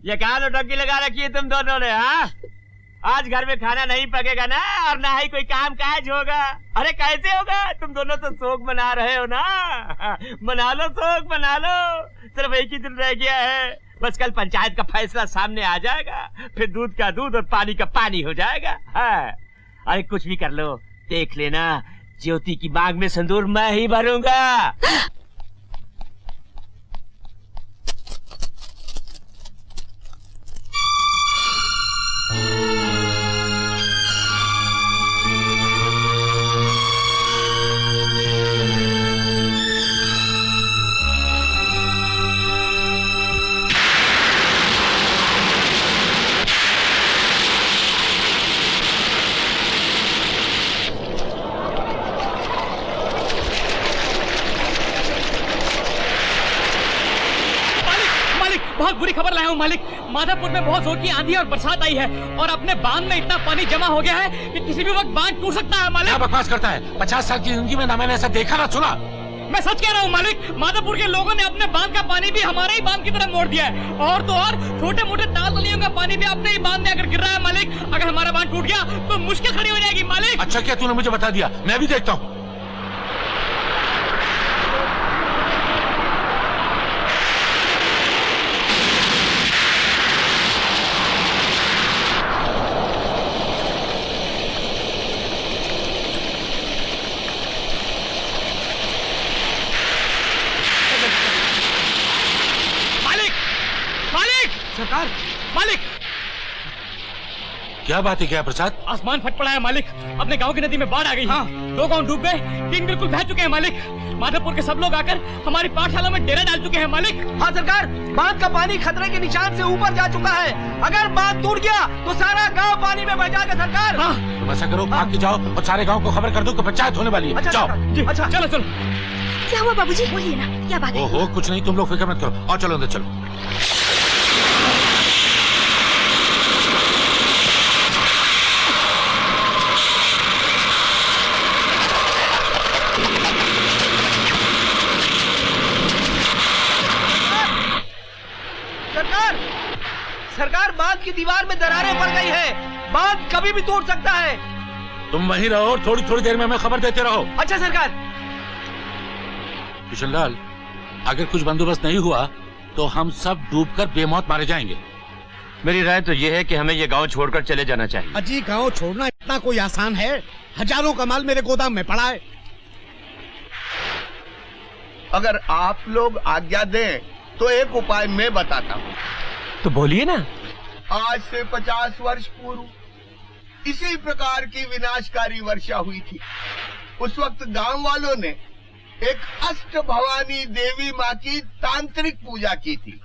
ये कहाँ नौटंकी लगा रखी है तुम दोनों ने? हाँ, आज घर में खाना नहीं पकेगा ना, और ना ही कोई काम काज होगा। अरे कैसे होगा? तुम दोनों तो शोक मना रहे हो ना। मना लो, शोक मना लो, सिर्फ एक ही दिन रह गया है। बस कल पंचायत का फैसला सामने आ जाएगा, फिर दूध का दूध और पानी का पानी हो जाएगा। हाँ। अरे कुछ भी कर लो, देख लेना ज्योति की मांग में सिंदूर मैं ही भरूंगा। बहुत बुरी खबर लाया हूँ मालिक। माधवपुर में बहुत जोर की आंधी और बरसात आई है, और अपने बांध में इतना पानी जमा हो गया है कि किसी भी वक्त बांध टूट सकता है मालिक। क्या बकवास करता है? 50 साल की जिंदगी में ना मैंने ऐसा देखा ना सुना। मैं सच कह रहा हूँ मालिक, माधवपुर के लोगों ने अपने बांध का पानी भी हमारे ही बांध की तरफ मोड़ दिया है, और तो और छोटे मोटे ताल तलियों का पानी भी अपने ही बांध में आकर गिर रहा है मालिक। अगर हमारा बांध टूट गया तो मुश्किल खड़ी हो जाएगी मालिक। अच्छा क्या तूने मुझे बता दिया, मैं भी देखता हूँ। सरकार, मालिक, क्या बात है? क्या प्रसाद? आसमान फट पड़ा है मालिक। अपने गांव की नदी में बाढ़ आ गई। हाँ। 2 गांव डूब गए, 3 बिल्कुल बह चुके हैं मालिक। माधवपुर के सब लोग आकर हमारी पाठशाला में डेरा डाल चुके हैं मालिक। हाँ सरकार, बांध का पानी खतरे के निशान से ऊपर जा चुका है। अगर बांध टूट गया तो सारा गांव पानी में बह जाएगा सरकार। हाँ। तुम ऐसा करो, भाग के जाओ और सारे गाँव को खबर कर दो कि पंचायत होने वाली है। अच्छा, जाओ। अच्छा, चलो चलो। क्या हुआ बाबूजी? बोलिए ना, क्या बात है? ओहो कुछ नहीं, तुम लोग फिक्र मत करो, और चलो अंदर चलो। सरकार, बांध की दीवार में दरारें पड़ गई है, बांध कभी भी टूट सकता है। तुम वहीं रहो और थोड़ी थोड़ी देर में हमें खबर देते रहो। अच्छा सरकार। किशनलाल, अगर कुछ बंदोबस्त नहीं हुआ तो हम सब डूबकर बेमौत मारे जाएंगे। मेरी राय तो यह है कि हमें ये गांव छोड़कर चले जाना चाहिए। अजी, गांव छोड़ना इतना कोई आसान है? हजारों का माल मेरे गोदाम में पड़ा है। अगर आप लोग आज्ञा दें तो एक उपाय मैं बताता हूँ। तो बोलिए ना। आज से 50 वर्ष पूर्व इसी प्रकार की विनाशकारी वर्षा हुई थी। उस वक्त गांव वालों ने एक अष्ट भवानी देवी माँ की तांत्रिक पूजा की थी।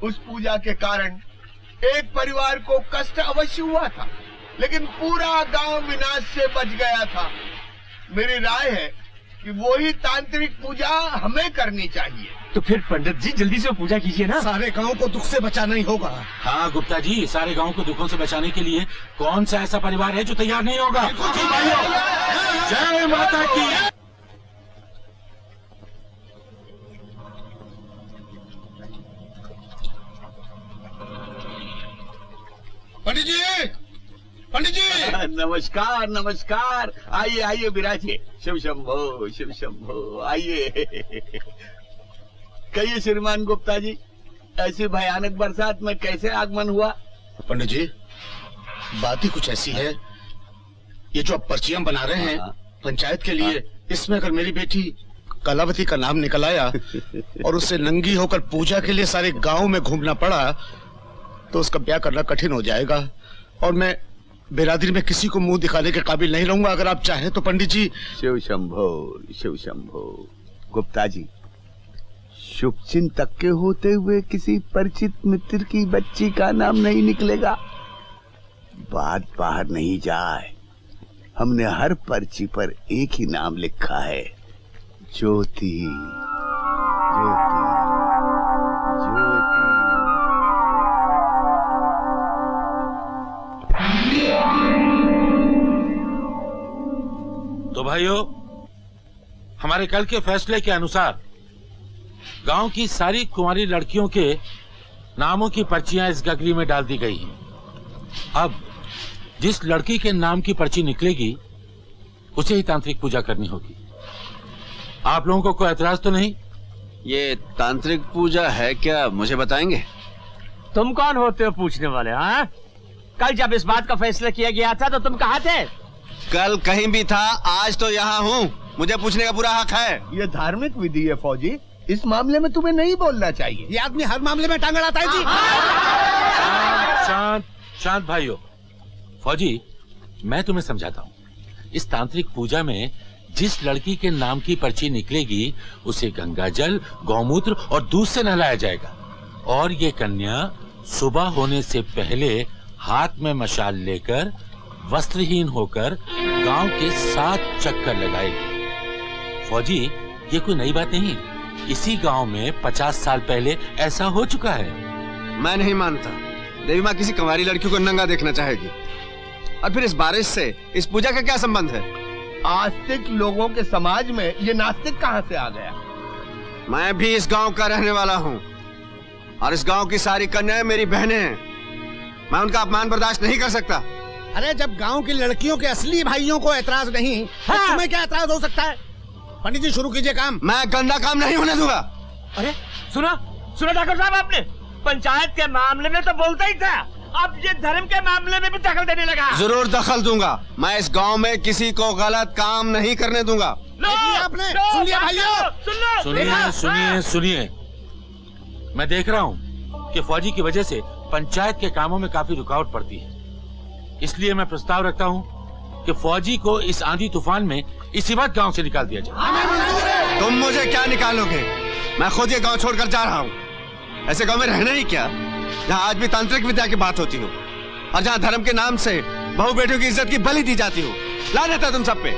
उस पूजा के कारण एक परिवार को कष्ट अवश्य हुआ था, लेकिन पूरा गांव विनाश से बच गया था। मेरी राय है कि वही तांत्रिक पूजा हमें करनी चाहिए। तो फिर पंडित जी जल्दी से पूजा कीजिए ना। सारे गांव को दुख से बचाना ही होगा। हाँ गुप्ता जी, सारे गांव को दुखों से बचाने के लिए कौन सा ऐसा परिवार है जो तैयार नहीं होगा? जय माता की। पंडित जी, पंडित जी। नमस्कार नमस्कार, आइए आइए विराजिए। शिव शंभो शिव शंभो, आइए। कहिए श्रीमान गुप्ता जी, ऐसी भयानक बरसात में कैसे आगमन हुआ? पंडित जी, बात ही कुछ ऐसी है, ये जो आप पर्चियां बना रहे हैं पंचायत के लिए, इसमें अगर मेरी बेटी कलावती का नाम निकल आया और उससे नंगी होकर पूजा के लिए सारे गांव में घूमना पड़ा तो उसका ब्याह करना कठिन हो जाएगा। और मैं बिरादरी में किसी को मुंह दिखाने के काबिल नहीं रहूंगा। अगर आप चाहें तो पंडित जी। शिव शंभो गुप्ता जी, शुभ चिंतक के होते हुए किसी परिचित मित्र की बच्ची का नाम नहीं निकलेगा। बात बाहर नहीं जाए, हमने हर पर्ची पर एक ही नाम लिखा है, ज्योति। ज्योति तो भाइयों, हमारे कल के फैसले के अनुसार गांव की सारी कुंवारी लड़कियों के नामों की पर्चियां इस गगरी में डाल दी गई हैं। अब जिस लड़की के नाम की पर्ची निकलेगी उसे ही तांत्रिक पूजा करनी होगी। आप लोगों को कोई एतराज तो नहीं? ये तांत्रिक पूजा है क्या, मुझे बताएंगे? तुम कौन होते हो पूछने वाले? हाँ, कल जब इस बात का फैसला किया गया था तो तुम कहाँ थे? कल कहीं भी था, आज तो यहाँ हूँ। मुझे पूछने का पूरा हक है। ये धार्मिक विधि है फौजी, इस मामले में तुम्हें नहीं बोलना चाहिए। ये आदमी हर मामले में टांग अड़ाता है जी। शांत शांत भाइयों। फौजी, मैं तुम्हें समझाता हूँ। इस तांत्रिक पूजा में जिस लड़की के नाम की पर्ची निकलेगी उसे गंगा जल, गौमूत्र और दूध से नहलाया जाएगा और ये कन्या सुबह होने से पहले हाथ में मशाल लेकर वस्त्रहीन होकर गांव के 7 चक्कर लगाएगी। फौजी, ये कोई नई बात नहीं, इसी गांव में 50 साल पहले ऐसा हो चुका है। मैं नहीं मानता। देवी माँ किसी कुंवारी लड़की को नंगा देखना चाहेगी। और फिर इस बारिश से इस पूजा का क्या संबंध है? आस्तिक लोगों के समाज में ये नास्तिक कहाँ से आ गया? मैं भी इस गांव का रहने वाला हूँ और इस गांव की सारी कन्याएं मेरी बहनें हैं। मैं उनका अपमान बर्दाश्त नहीं कर सकता। अरे जब गांव की लड़कियों के असली भाइयों को एतराज नहीं, तो तुम्हें क्या एतराज हो सकता है? पंडित जी शुरू कीजिए काम। मैं गंदा काम नहीं होने दूंगा। अरे सुना डॉक्टर साहब, आपने पंचायत के मामले में तो बोलता ही था, अब ये धर्म के मामले में भी दखल देने लगा। जरूर दखल दूंगा। मैं इस गांव में किसी को गलत काम नहीं करने दूंगा। आपने सुन लिया भाइयों? सुनिए। मैं देख रहा हूँ कि फौजी की वजह से पंचायत के कामों में काफी रुकावट पड़ती है, इसलिए मैं प्रस्ताव रखता हूँ कि फौजी को इस आंधी तूफान में इसी बात गांव से निकाल दिया जाए। तुम मुझे क्या निकालोगे? मैं खुद ये गांव छोड़कर जा रहा हूँ। ऐसे गांव में रहना ही क्या, जहाँ आज भी तांत्रिक विद्या की बात होती हो और जहाँ धर्म के नाम से बहू बेटियों की इज्जत की बलि दी जाती हो। लानत है तुम सब पे।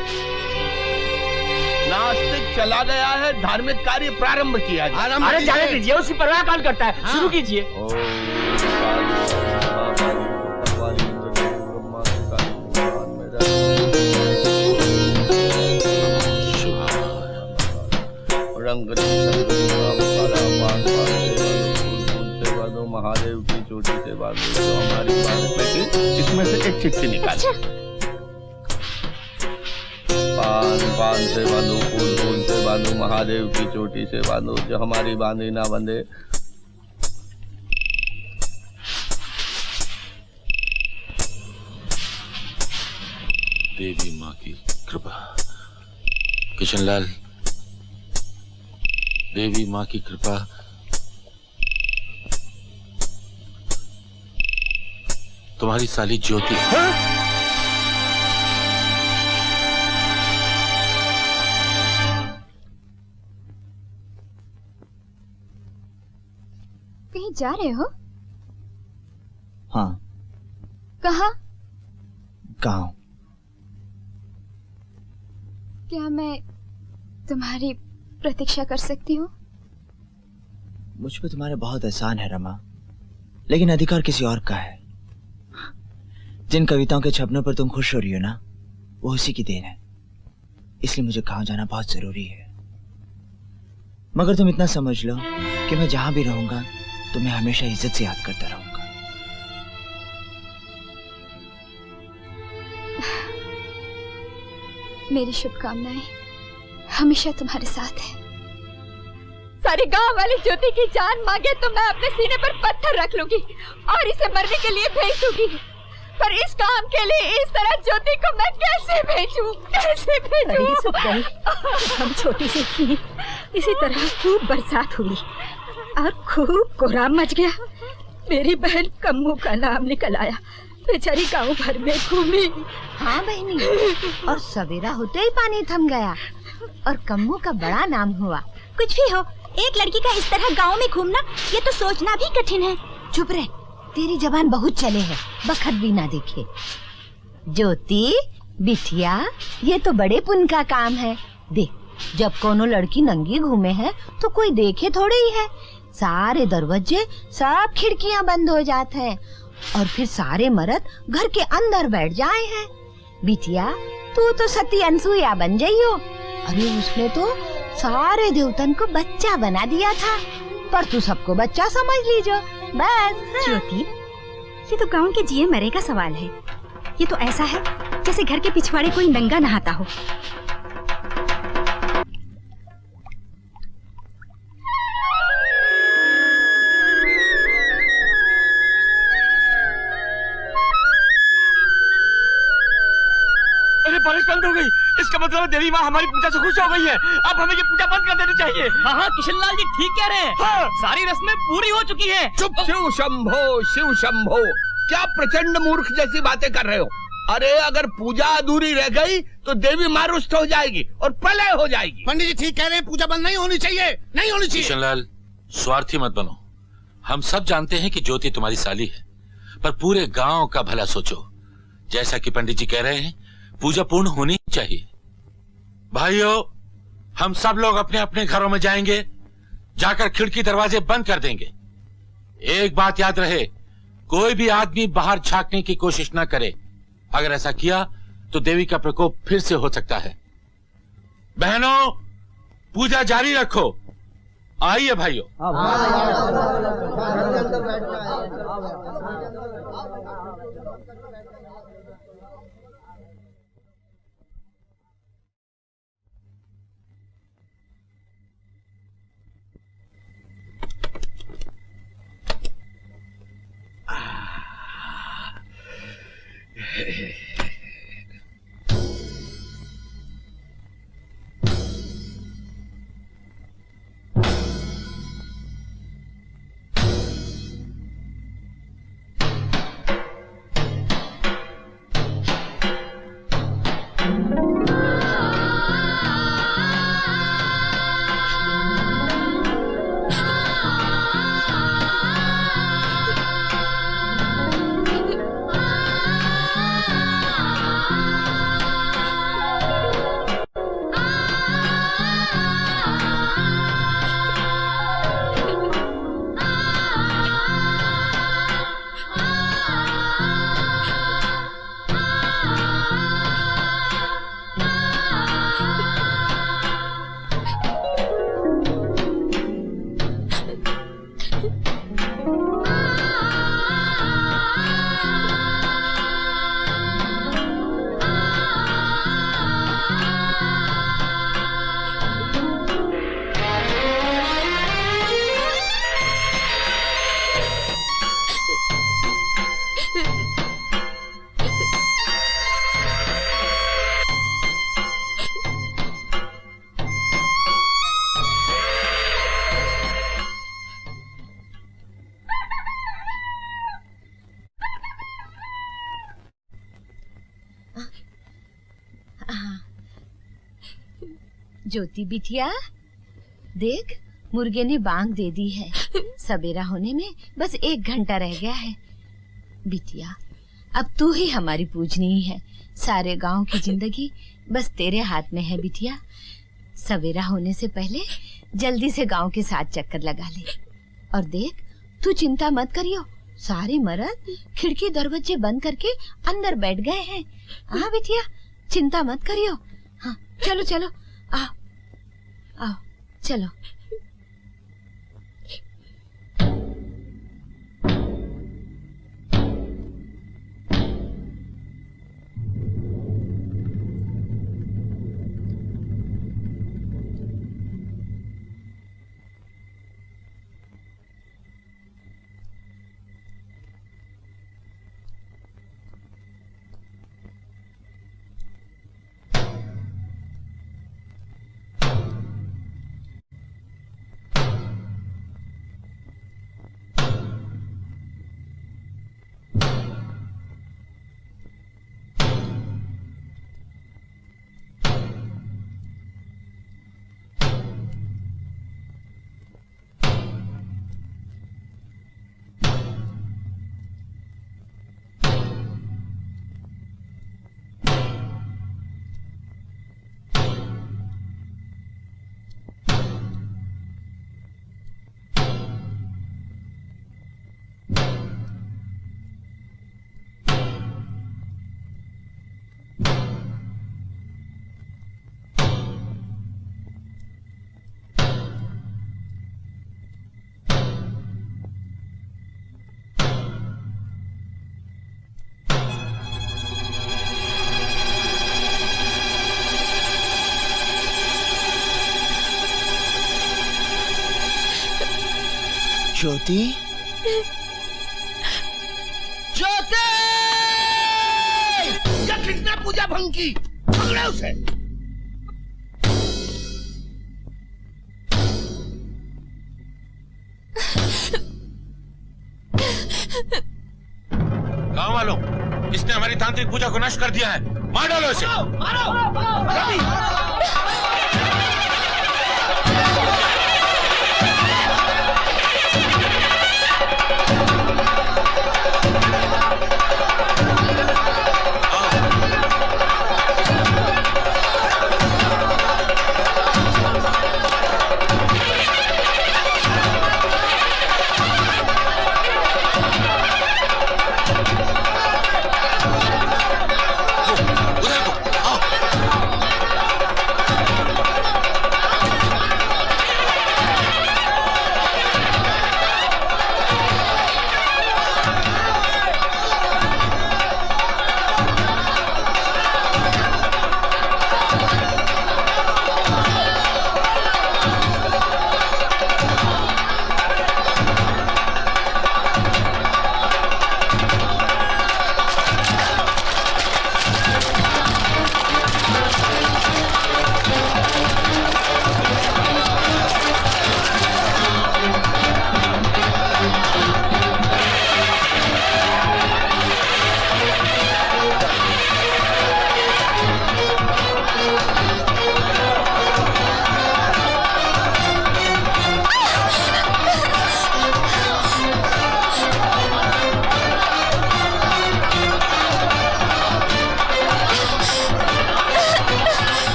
नास्तिक चला गया है, धार्मिक कार्य प्रारंभ किया जाए। अरे जाने दीजिए, उसी परवाह कौन करता है। शुरू कीजिए। महादेव की चोटी से बांधो तो हमारी बात, इसमें से एक चिट्ठी निकालो। पान से बांधो, फूल से बांधो, महादेव की चोटी से बांधो, जो हमारी बांधी ना बंधे। देवी माँ की कृपा। किशनलाल, देवी माँ की कृपा। तुम्हारी साली ज्योति। कहीं जा रहे हो? हाँ। कहाँ? गांव। क्या मैं तुम्हारी प्रतीक्षा कर सकती हूँ? मुझ पे तुम्हारे बहुत एहसान है रमा, लेकिन अधिकार किसी और का है। जिन कविताओं के छपने पर तुम खुश हो रही हो ना, वो उसी की देन है। इसलिए मुझे गांव जाना बहुत जरूरी है। मगर तुम इतना समझ लो कि मैं जहां भी रहूंगा तुम्हें हमेशा इज्जत से याद करता रहूंगा। मेरी शुभकामनाएं हमेशा तुम्हारे साथ है। सारे गांव वाली ज्योति की जान मांगे तो मैं अपने सीने पर पत्थर रख लूंगी और इसे मरने के लिए भेज दूंगी, पर इस काम के लिए इस तरह ज्योति को मैं कैसे भेजूं? कैसे भेजूं? हम छोटी सी थी, इसी तरह खूब बरसात हुई और खूब कोहराम मच गया। मेरी बहन कम्मू का नाम निकल आया, बेचारी गांव भर में घूमी। हाँ बहनी, और सवेरा होते ही पानी थम गया और कम्मू का बड़ा नाम हुआ। कुछ भी हो, एक लड़की का इस तरह गांव में घूमना, ये तो सोचना भी कठिन है। चुप रह, तेरी जबान बहुत चले है, बखत भी ना देखे। ज्योति बिटिया, ये तो बड़े पुण्य का काम है। देख, जब कोनो लड़की नंगी घूमे है तो कोई देखे थोड़े ही है। सारे दरवाजे, सब खिड़कियां बंद हो जाते हैं और फिर सारे मर्द घर के अंदर बैठ जाए हैं। बिटिया, तू तो सती अनसुईया बन जाइयो। अरे उसने तो सारे देवतन को बच्चा बना दिया था, पर तू सबको बच्चा समझ लीजो बस। ज्योति, ये तो गांव के जिए मरे का सवाल है। ये तो ऐसा है जैसे घर के पिछवाड़े कोई नंगा नहाता हो। अरे बारिश बंद हो गई, इसका मतलब देवी माँ हमारी पूजा से खुश हो गई है। अब हमें ये पूजा बंद कर देनी चाहिए। हाँ हाँ, किशनलाल जी ठीक कह रहे हैं। हाँ। सारी रस्में पूरी हो चुकी हैं। चुप। शिव शंभो, शिव शंभो, क्या प्रचंड मूर्ख जैसी बातें कर रहे हो? अरे अगर पूजा अधूरी रह गई तो देवी माँ रुष्ट हो जाएगी और प्रलय हो जाएगी। पंडित जी ठीक कह रहे हैं, पूजा बंद नहीं होनी चाहिए, नहीं होनी चाहिए। किशनलाल, स्वार्थी मत बनो। हम सब जानते हैं कि ज्योति तुम्हारी साली है, पर पूरे गांव का भला सोचो। जैसा कि पंडित जी कह रहे हैं, पूजा पूर्ण होनी चाहिए। भाइयों, हम सब लोग अपने अपने घरों में जाएंगे, जाकर खिड़की दरवाजे बंद कर देंगे। एक बात याद रहे, कोई भी आदमी बाहर झांकने की कोशिश न करे। अगर ऐसा किया तो देवी का प्रकोप फिर से हो सकता है। बहनों, पूजा जारी रखो। आइए भाइयों। ज्योति बिटिया, देख, मुर्गे ने बांग दे दी है। सवेरा होने में बस 1 घंटा रह गया है। बिटिया, अब तू ही हमारी पूजनी है। सारे गांव की जिंदगी बस तेरे हाथ में है बिटिया। सवेरा होने से पहले जल्दी से गांव के 7 चक्कर लगा ले। और देख, तू चिंता मत करियो, सारे मर्द खिड़की दरवाजे बंद करके अंदर बैठ गए हैं। हाँ बिटिया, चिंता मत करियो। हाँ, चलो चलो, आओ आओ, चलो। ज्योति ज्योति ये किसने पूजा भंग की? पकड़ो उसे। गांव वालों, इसने हमारी तांत्रिक पूजा को नष्ट कर दिया है। मार डालो इसे।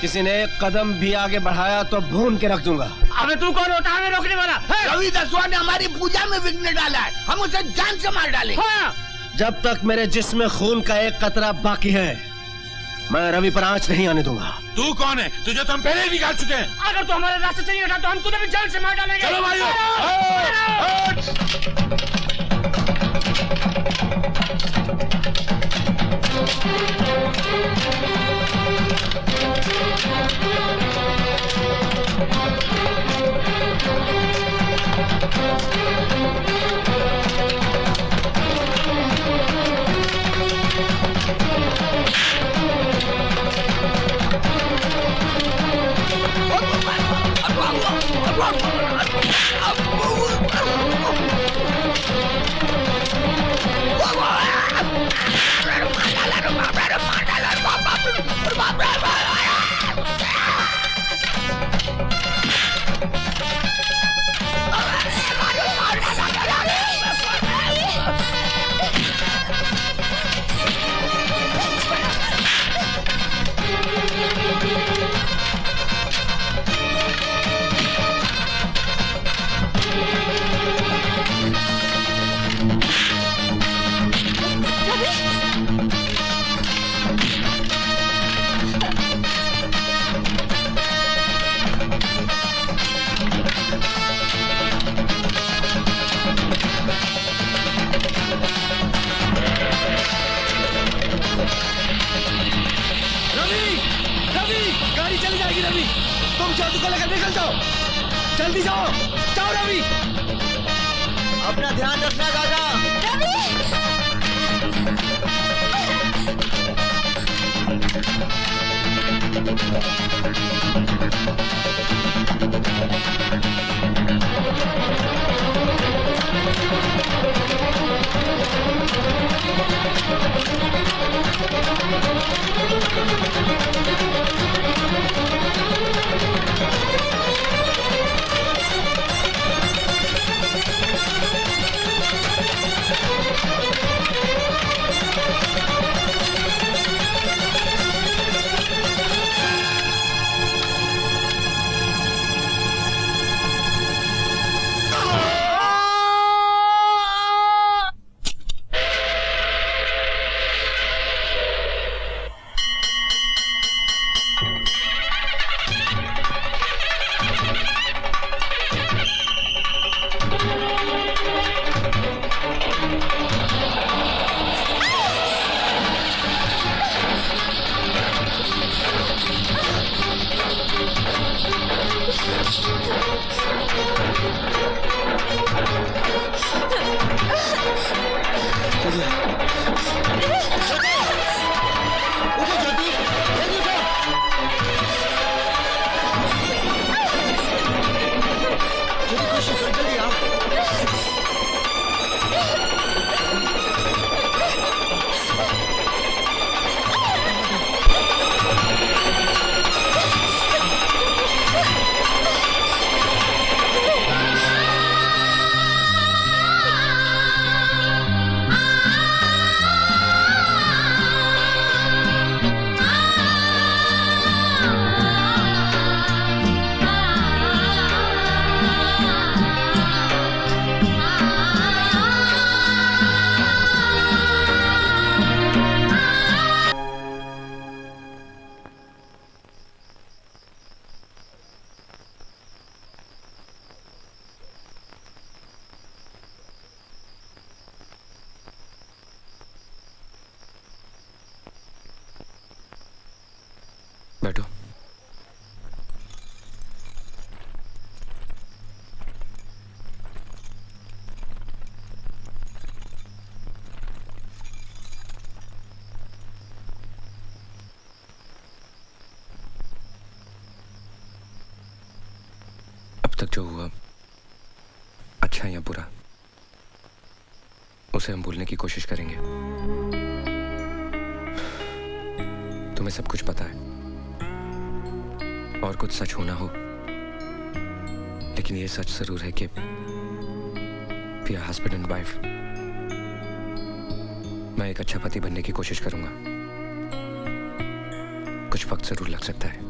किसी ने एक कदम भी आगे बढ़ाया तो भून के रख दूंगा। अबे तू कौन होता है हमें रोकने वाला? रवि दसवा ने हमारी पूजा में विघ्न डाला है, हम उसे जान से मार डालें। हाँ। जब तक मेरे जिस्म में खून का एक कतरा बाकी है, मैं रवि पर आंच नहीं आने दूंगा। तू कौन है? तुझे तो हम पहले ही निकाल चुके हैं। अगर तू हमारे रास्ते से नहीं हटा तो हम तुझे भी जान से मार डालेंगे। चलो भाइयों। जल्दी जाओ, जाओ रवि। अपना ध्यान रखना दादा। बैठो। अब तक जो हुआ, अच्छा या बुरा, उसे हम भूलने की कोशिश करेंगे। तुम्हें सब कुछ पता है और कुछ सच होना हो, लेकिन ये सच जरूर है कि we are husband and wife। मैं एक अच्छा पति बनने की कोशिश करूंगा। कुछ वक्त जरूर लग सकता है।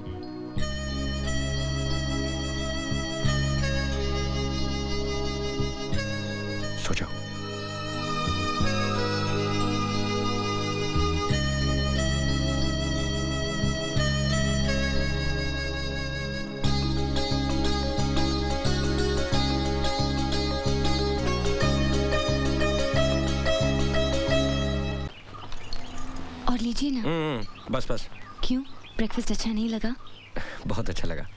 सो जाओ। और लीजिए ना। बस बस। क्यों, ब्रेकफास्ट अच्छा नहीं लगा? बहुत अच्छा लगा।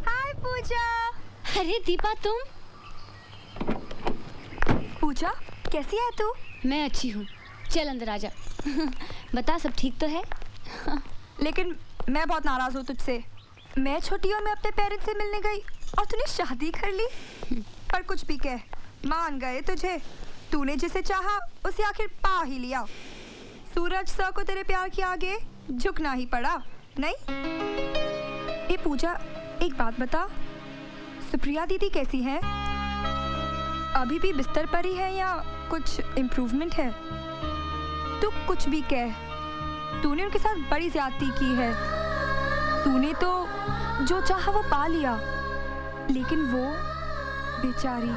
हाय पूजा। अरे दीपा, तुम? पूजा, कैसी है तू? मैं अच्छी हूँ, चल अंदर आजा। बता, सब ठीक तो है? लेकिन मैं बहुत नाराज हूँ तुझसे। मैं छुट्टियों में अपने पेरेंट्स से मिलने गई और तूने शादी कर ली। पर कुछ भी कह, मान गए तुझे। तूने जिसे चाहा उसे आखिर पा ही लिया। सूरज सर को तेरे प्यार के आगे झुकना ही पड़ा, नहीं? ये पूजा, एक बात बता, सुप्रिया दीदी कैसी है? अभी भी बिस्तर पर ही है या कुछ इम्प्रूवमेंट है? तू कुछ भी कह, तूने उनके साथ बड़ी ज्यादती की है। तूने तो जो चाहा वो पा लिया, लेकिन वो बेचारी।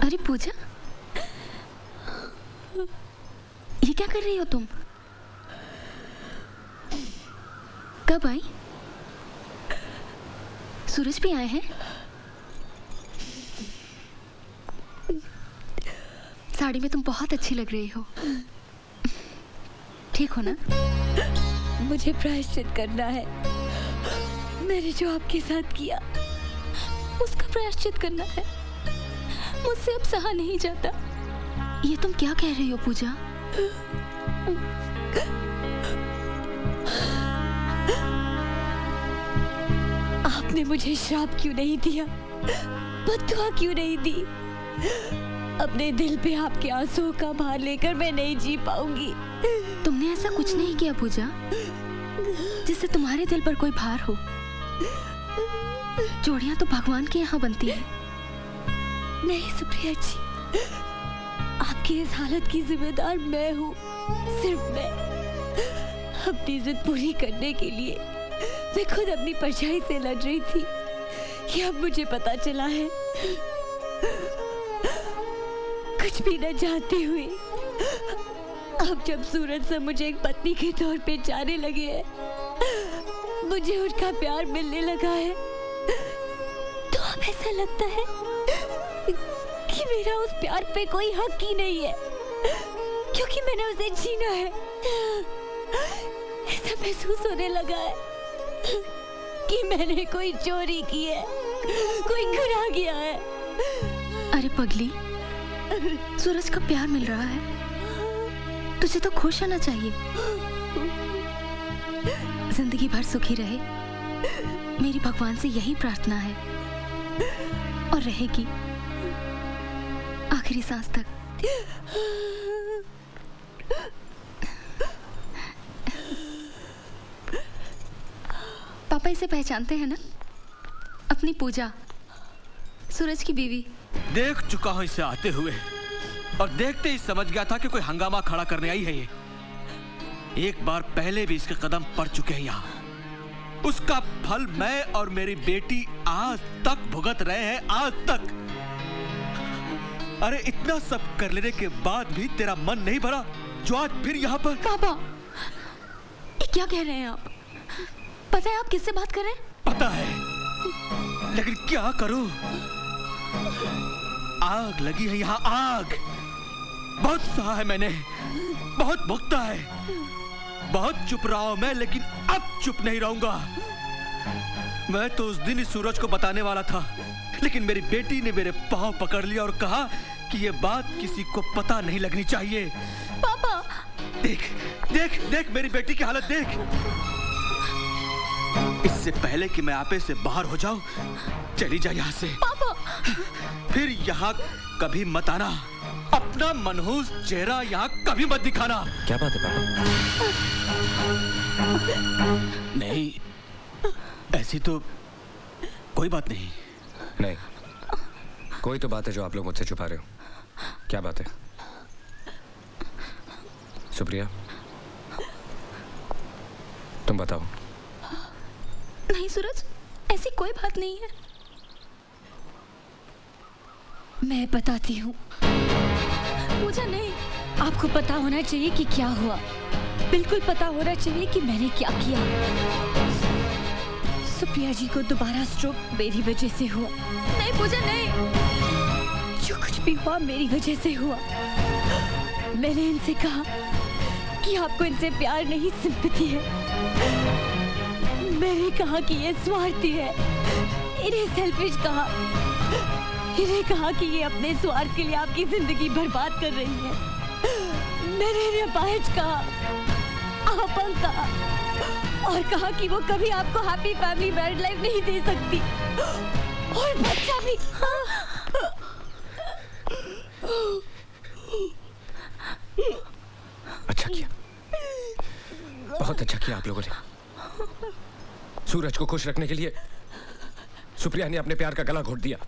अरे पूजा, ये क्या कर रही हो तुम? कब आई? सूरज भी आए हैं? साड़ी में तुम बहुत अच्छी लग रही हो। ठीक हो ना? मुझे प्रायश्चित करना है। मैंने जो आपके साथ किया, उसका प्रायश्चित करना है। मुझसे अब सहा नहीं जाता। ये तुम क्या कह रही हो पूजा? आपने मुझे श्राप क्यों नहीं दिया? बद्दुआ क्यों नहीं दी? अपने दिल पे आपके आंसुओं का भार लेकर मैं नहीं जी पाऊंगी। तुमने ऐसा कुछ नहीं किया पूजा जिससे तुम्हारे दिल पर कोई भार हो। जोड़ियां तो भगवान के यहाँ बनती हैं। नहीं सुप्रिया जी, आपकी इस हालत की जिम्मेदार मैं हूँ, सिर्फ मैं। अपनी जिद पूरी करने के लिए मैं खुद अपनी परछाई से लड़ रही थी। ये अब मुझे पता चला है। कुछ भी न जानते हुए अब जब सूरज से मुझे एक पत्नी के तौर पे जाने लगे हैं, मुझे उनका प्यार मिलने लगा है, तो अब ऐसा लगता है कि मेरा उस प्यार पे कोई हक ही नहीं है, क्योंकि मैंने उसे छीना है। ऐसा महसूस होने लगा है कि मैंने कोई चोरी की है, कोई गुनाह किया है। अरे पगली, सूरज का प्यार मिल रहा है, तुझे तो खुश होना चाहिए। जिंदगी भर सुखी रहे, मेरी भगवान से यही प्रार्थना है और रहेगी आखिरी सांस तक। पापा इसे पहचानते हैं ना? अपनी पूजा, सूरज की बीवी। देख चुका हूं इसे आते हुए और देखते ही समझ गया था कि कोई हंगामा खड़ा करने आई है ये। एक बार पहले भी इसके कदम पड़ चुके हैं यहाँ। उसका फल मैं और मेरी बेटी आज तक भुगत रहे हैं, आज तक। अरे इतना सब कर लेने के बाद भी तेरा मन नहीं भरा जो आज फिर यहाँ पर? पापा, ये क्या कह रहे हैं आप? पता है आप किससे बात कर रहे हैं? पता है, लेकिन क्या करूं? आग लगी है यहाँ, आग। बहुत सहा है मैंने, बहुत भुगता है। बहुत चुप रहा हूं मैं, लेकिन अब चुप नहीं रहूंगा। मैं तो उस दिन इस सूरज को बताने वाला था, लेकिन मेरी बेटी ने मेरे पांव पकड़ लिया और कहा कि ये बात किसी को पता नहीं लगनी चाहिए। पापा, देख देख देख मेरी बेटी की हालत देख। इससे पहले कि मैं आपे से बाहर हो जाऊं, चली जा यहाँ से। पापा, फिर यहाँ कभी मत आना। अपना मनहूस चेहरा यहाँ कभी मत दिखाना। क्या बात है पापा? नहीं, ऐसी तो कोई बात नहीं। नहीं, कोई तो बात है जो आप लोग मुझसे छुपा रहे हो। क्या बात है? सुप्रिया, तुम बताओ। नहीं सूरज, ऐसी कोई बात नहीं है। मैं बताती हूँ। पूजा नहीं। आपको पता होना चाहिए कि क्या हुआ। बिल्कुल पता होना चाहिए कि मैंने क्या किया। सुप्रिया जी को दोबारा स्ट्रोक मेरी वजह से हुआ। नहीं पूजा, नहीं। जो कुछ भी हुआ मेरी वजह से हुआ। मैंने इनसे कहा कि आपको इनसे प्यार नहीं, सिंपैथी है। मैंने कहा कि ये स्वार्थी है, इन्हें सेल्फिश कहा। इन्हें कहा कि ये अपने स्वार्थ के लिए आपकी जिंदगी बर्बाद कर रही है। मैंने इन्हें अपाहिज कहा, अपंग कहा और कहा कि वो कभी आपको हैप्पी फैमिली मैरिड लाइफ नहीं दे सकती और बच्चा भी। अच्छा किया, बहुत अच्छा किया आप लोगों ने। सूरज को खुश रखने के लिए सुप्रिया ने अपने प्यार का गला घोट दिया।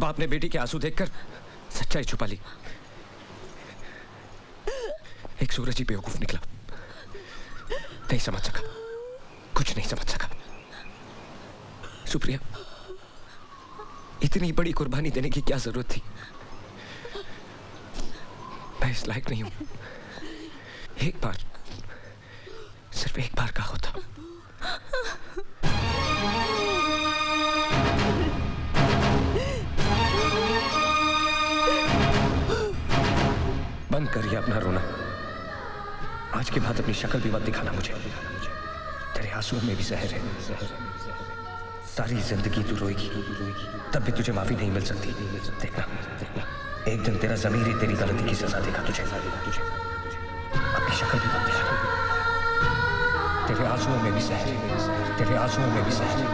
बाप ने बेटी के आंसू देखकर सच्चाई छुपा ली। एक सूरज ही बेवकूफ निकला, नहीं समझ सका, कुछ नहीं समझ सका। सुप्रिया, इतनी बड़ी कुर्बानी देने की क्या जरूरत थी? मैं इस लायक नहीं हूं। एक बार, सिर्फ एक बार का होता। बंद करिए अपना रोना। आज के बाद अपनी शक्ल भी मत दिखाना मुझे। तेरे आंसुओं में भी जहर है। सारी जिंदगी तू रोएगी, तब भी तुझे माफी नहीं मिल सकती। देखना, एक दिन तेरा ज़मीर ही तेरी गलती की सजा देगा तुझे। अपनी शक्ल भी मत दिखा। तेरे आंसुओं में भी जहर है, तेरे आंसुओं में भी जहर है।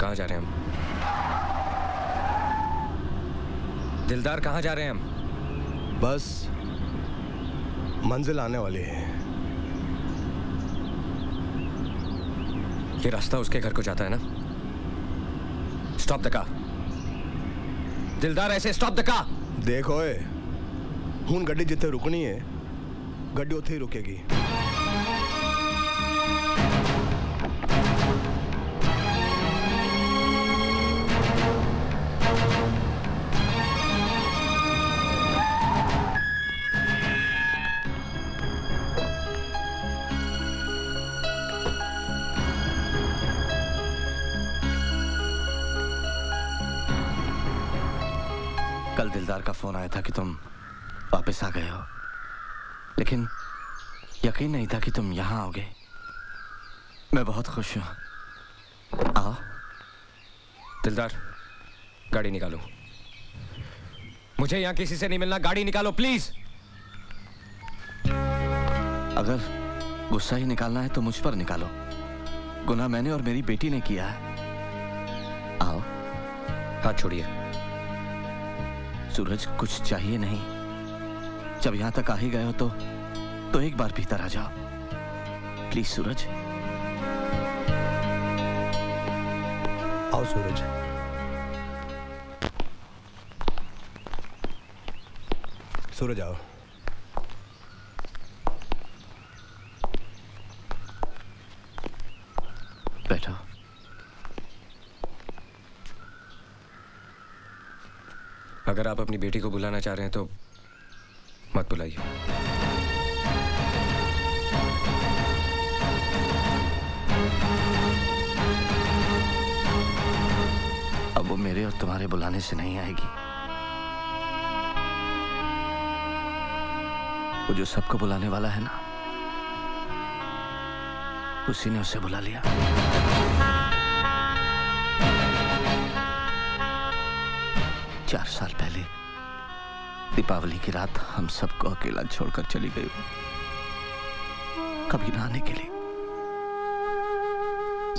कहाँ जा रहे हैं हम? दिलदार, कहाँ जा रहे हैं हम? बस मंजिल आने वाली है। ये रास्ता उसके घर को जाता है ना? Stop the car. दिलदार, ऐसे स्टॉप द कार। देखो हुन गड्डी जिथे रुकनी है, गड्डी उथे ही रुकेगी। कल दिलदार का फोन आया था कि तुम वापस आ गए हो, लेकिन यकीन नहीं था कि तुम यहाँ आओगे। मैं बहुत खुश हूँ। आओ। दिलदार, गाड़ी निकालो। मुझे यहाँ किसी से नहीं मिलना, गाड़ी निकालो प्लीज। अगर गुस्सा ही निकालना है तो मुझ पर निकालो। गुनाह मैंने और मेरी बेटी ने किया है। आओ। हाथ छोड़िए। सूरज, कुछ चाहिए नहीं। जब यहां तक आ ही गए हो तो एक बार भीतर आ जाओ प्लीज। सूरज, आओ सूरज। सूरज आओ। बैठो। अगर आप अपनी बेटी को बुलाना चाह रहे हैं तो मत बुलाइए। अब वो मेरे और तुम्हारे बुलाने से नहीं आएगी। वो जो सबको बुलाने वाला है ना, उसी ने उसे बुला लिया। चार साल पहले दीपावली की रात हम सबको अकेला छोड़कर चली गई, कभी ना आने के लिए।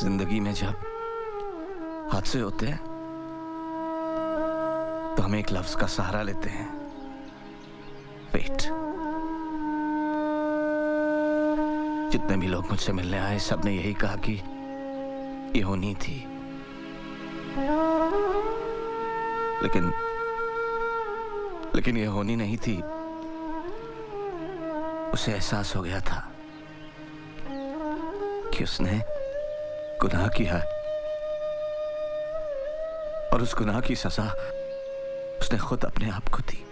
जिंदगी में जब हादसे होते हैं तो हम एक लफ्ज का सहारा लेते हैं, वेट। जितने भी लोग मुझसे मिलने आए सबने यही कहा कि ये होनी थी, लेकिन ये होनी नहीं थी। उसे एहसास हो गया था कि उसने गुनाह किया है और उस गुनाह की सजा उसने खुद अपने आप को दी।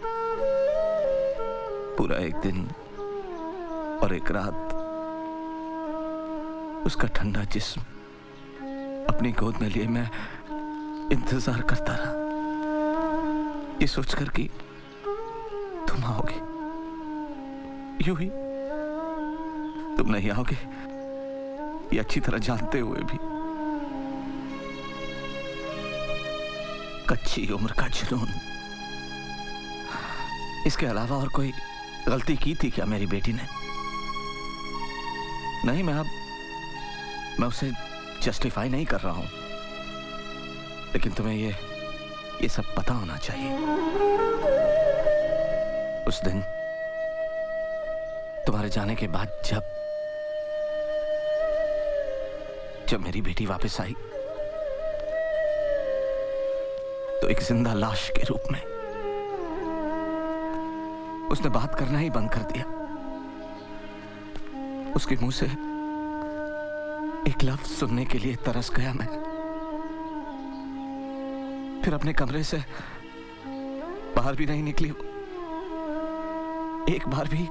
पूरा एक दिन और एक रात उसका ठंडा जिस्म अपनी गोद में लिए मैं इंतजार करता रहा, ये सोचकर कि तुम आओगे। यूं ही तुम नहीं आओगे ये अच्छी तरह जानते हुए भी। कच्ची उम्र का जुनून, इसके अलावा और कोई गलती की थी क्या मेरी बेटी ने? नहीं, मैं उसे जस्टिफाई नहीं कर रहा हूं, लेकिन तुम्हें ये सब पता होना चाहिए। उस दिन तुम्हारे जाने के बाद जब मेरी बेटी वापस आई तो एक जिंदा लाश के रूप में उसने बात करना ही बंद कर दिया। उसके मुंह से एक लफ्ज सुनने के लिए तरस गया मैं। फिर अपने कमरे से बाहर भी नहीं निकली, एक बार भी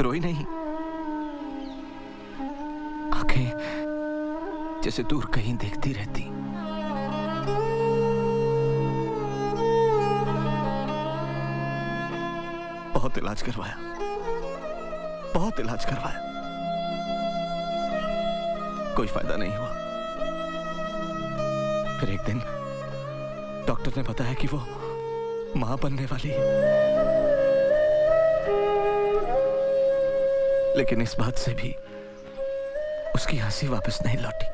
रोई नहीं। आंखें जैसे दूर कहीं देखती रहती। बहुत इलाज करवाया, बहुत इलाज करवाया, कोई फायदा नहीं हुआ। फिर एक दिन डॉक्टर ने बताया कि वो मां बनने वाली है, लेकिन इस बात से भी उसकी हंसी वापस नहीं लौटी।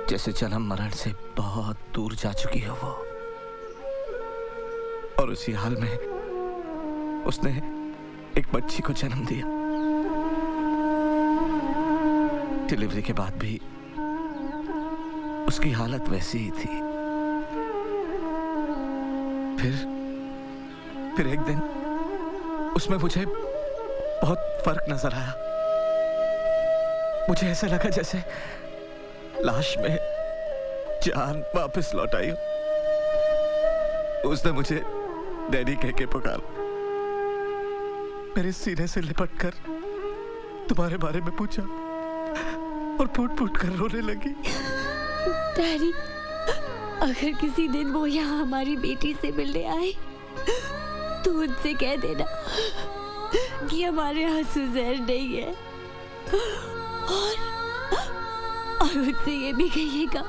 जैसे जन्म मरण से बहुत दूर जा चुकी है वो। और उसी हाल में उसने एक बच्ची को जन्म दिया। डिलीवरी के बाद भी उसकी हालत वैसी ही थी। फिर एक दिन उसमें मुझे बहुत फर्क नजर आया। मुझे ऐसा लगा जैसे लाश में जान वापस लौट आई हो। उसने मुझे डैडी कह के पुकारा, मेरे सीने से लिपटकर तुम्हारे बारे में पूछा और फूट फूट कर रोने लगी। डैडी, अगर किसी दिन वो यहाँ हमारी बेटी से मिलने आए तो उनसे कह देना कि हमारे आंसू जहर नहीं है, और उनसे ये भी कहिएगा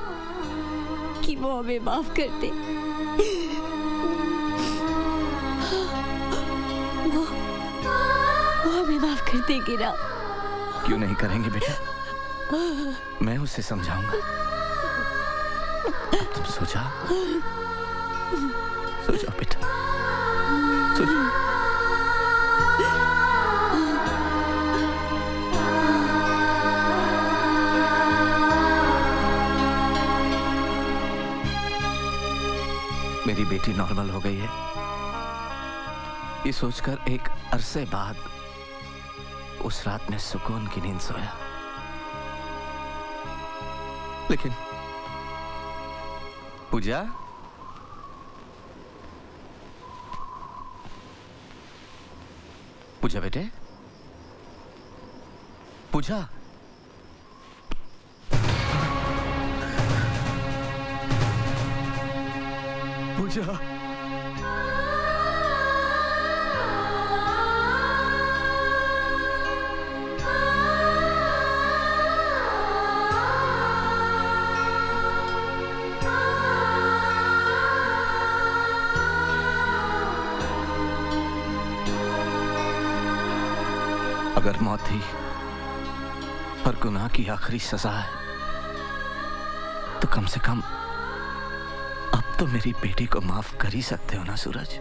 कि वो हमें माफ कर दे। वो हमें माफ कर देगी ना? क्यों नहीं करेंगे बेटा, मैं उसे समझाऊंगा। अब तुम सो जाओ बेटा, सो जाओ। मेरी बेटी नॉर्मल हो गई है, ये सोचकर एक अरसे बाद उस रात में सुकून की नींद सोया। लेकिन पूजा, पूजा बेटे, पूजा, पूजा, अगर मौत थी पर गुनाह की आखिरी सजा है तो कम से कम अब तो मेरी बेटी को माफ कर ही सकते हो ना सूरज।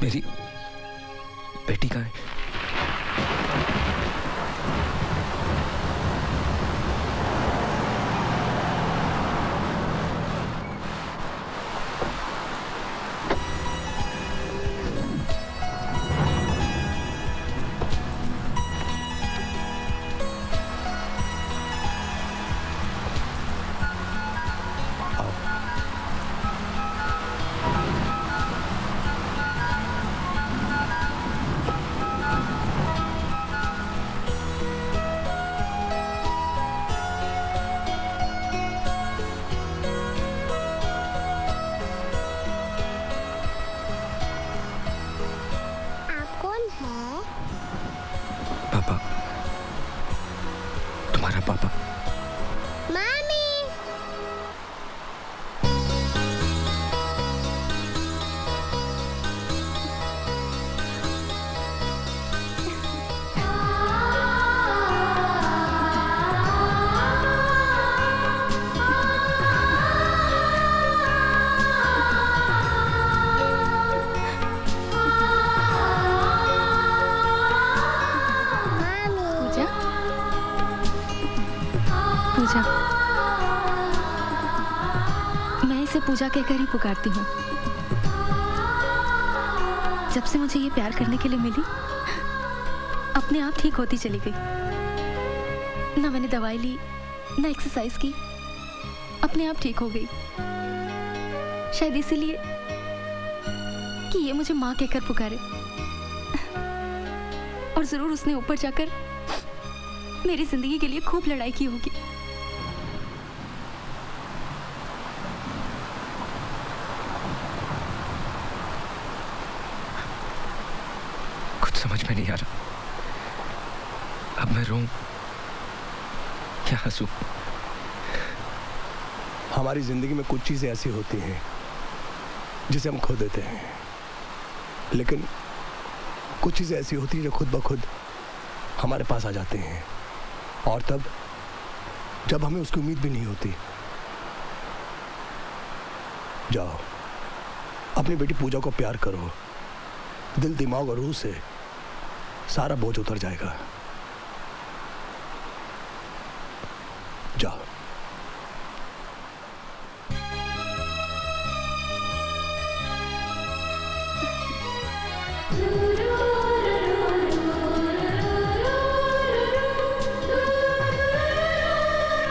मेरी बेटी का है। पापा, तुम्हारा पापा। मामी। पूजा, मैं इसे पूजा कहकर ही पुकारती हूँ। जब से मुझे ये प्यार करने के लिए मिली, अपने आप ठीक होती चली गई। ना मैंने दवाई ली, ना एक्सरसाइज की, अपने आप ठीक हो गई। शायद इसीलिए कि ये मुझे माँ कहकर पुकारे, और जरूर उसने ऊपर जाकर मेरी जिंदगी के लिए खूब लड़ाई की होगी। कुछ समझ में नहीं आ रहा, अब मैं रोऊं क्या हंसूं? हमारी जिंदगी में कुछ चीजें ऐसी होती हैं जिसे हम खो देते हैं, लेकिन कुछ चीजें ऐसी होती हैं जो खुद ब खुद हमारे पास आ जाती हैं, और तब जब हमें उसकी उम्मीद भी नहीं होती। जाओ, अपनी बेटी पूजा को प्यार करो, दिल, दिमाग और रूह से, सारा बोझ उतर जाएगा। जाओ।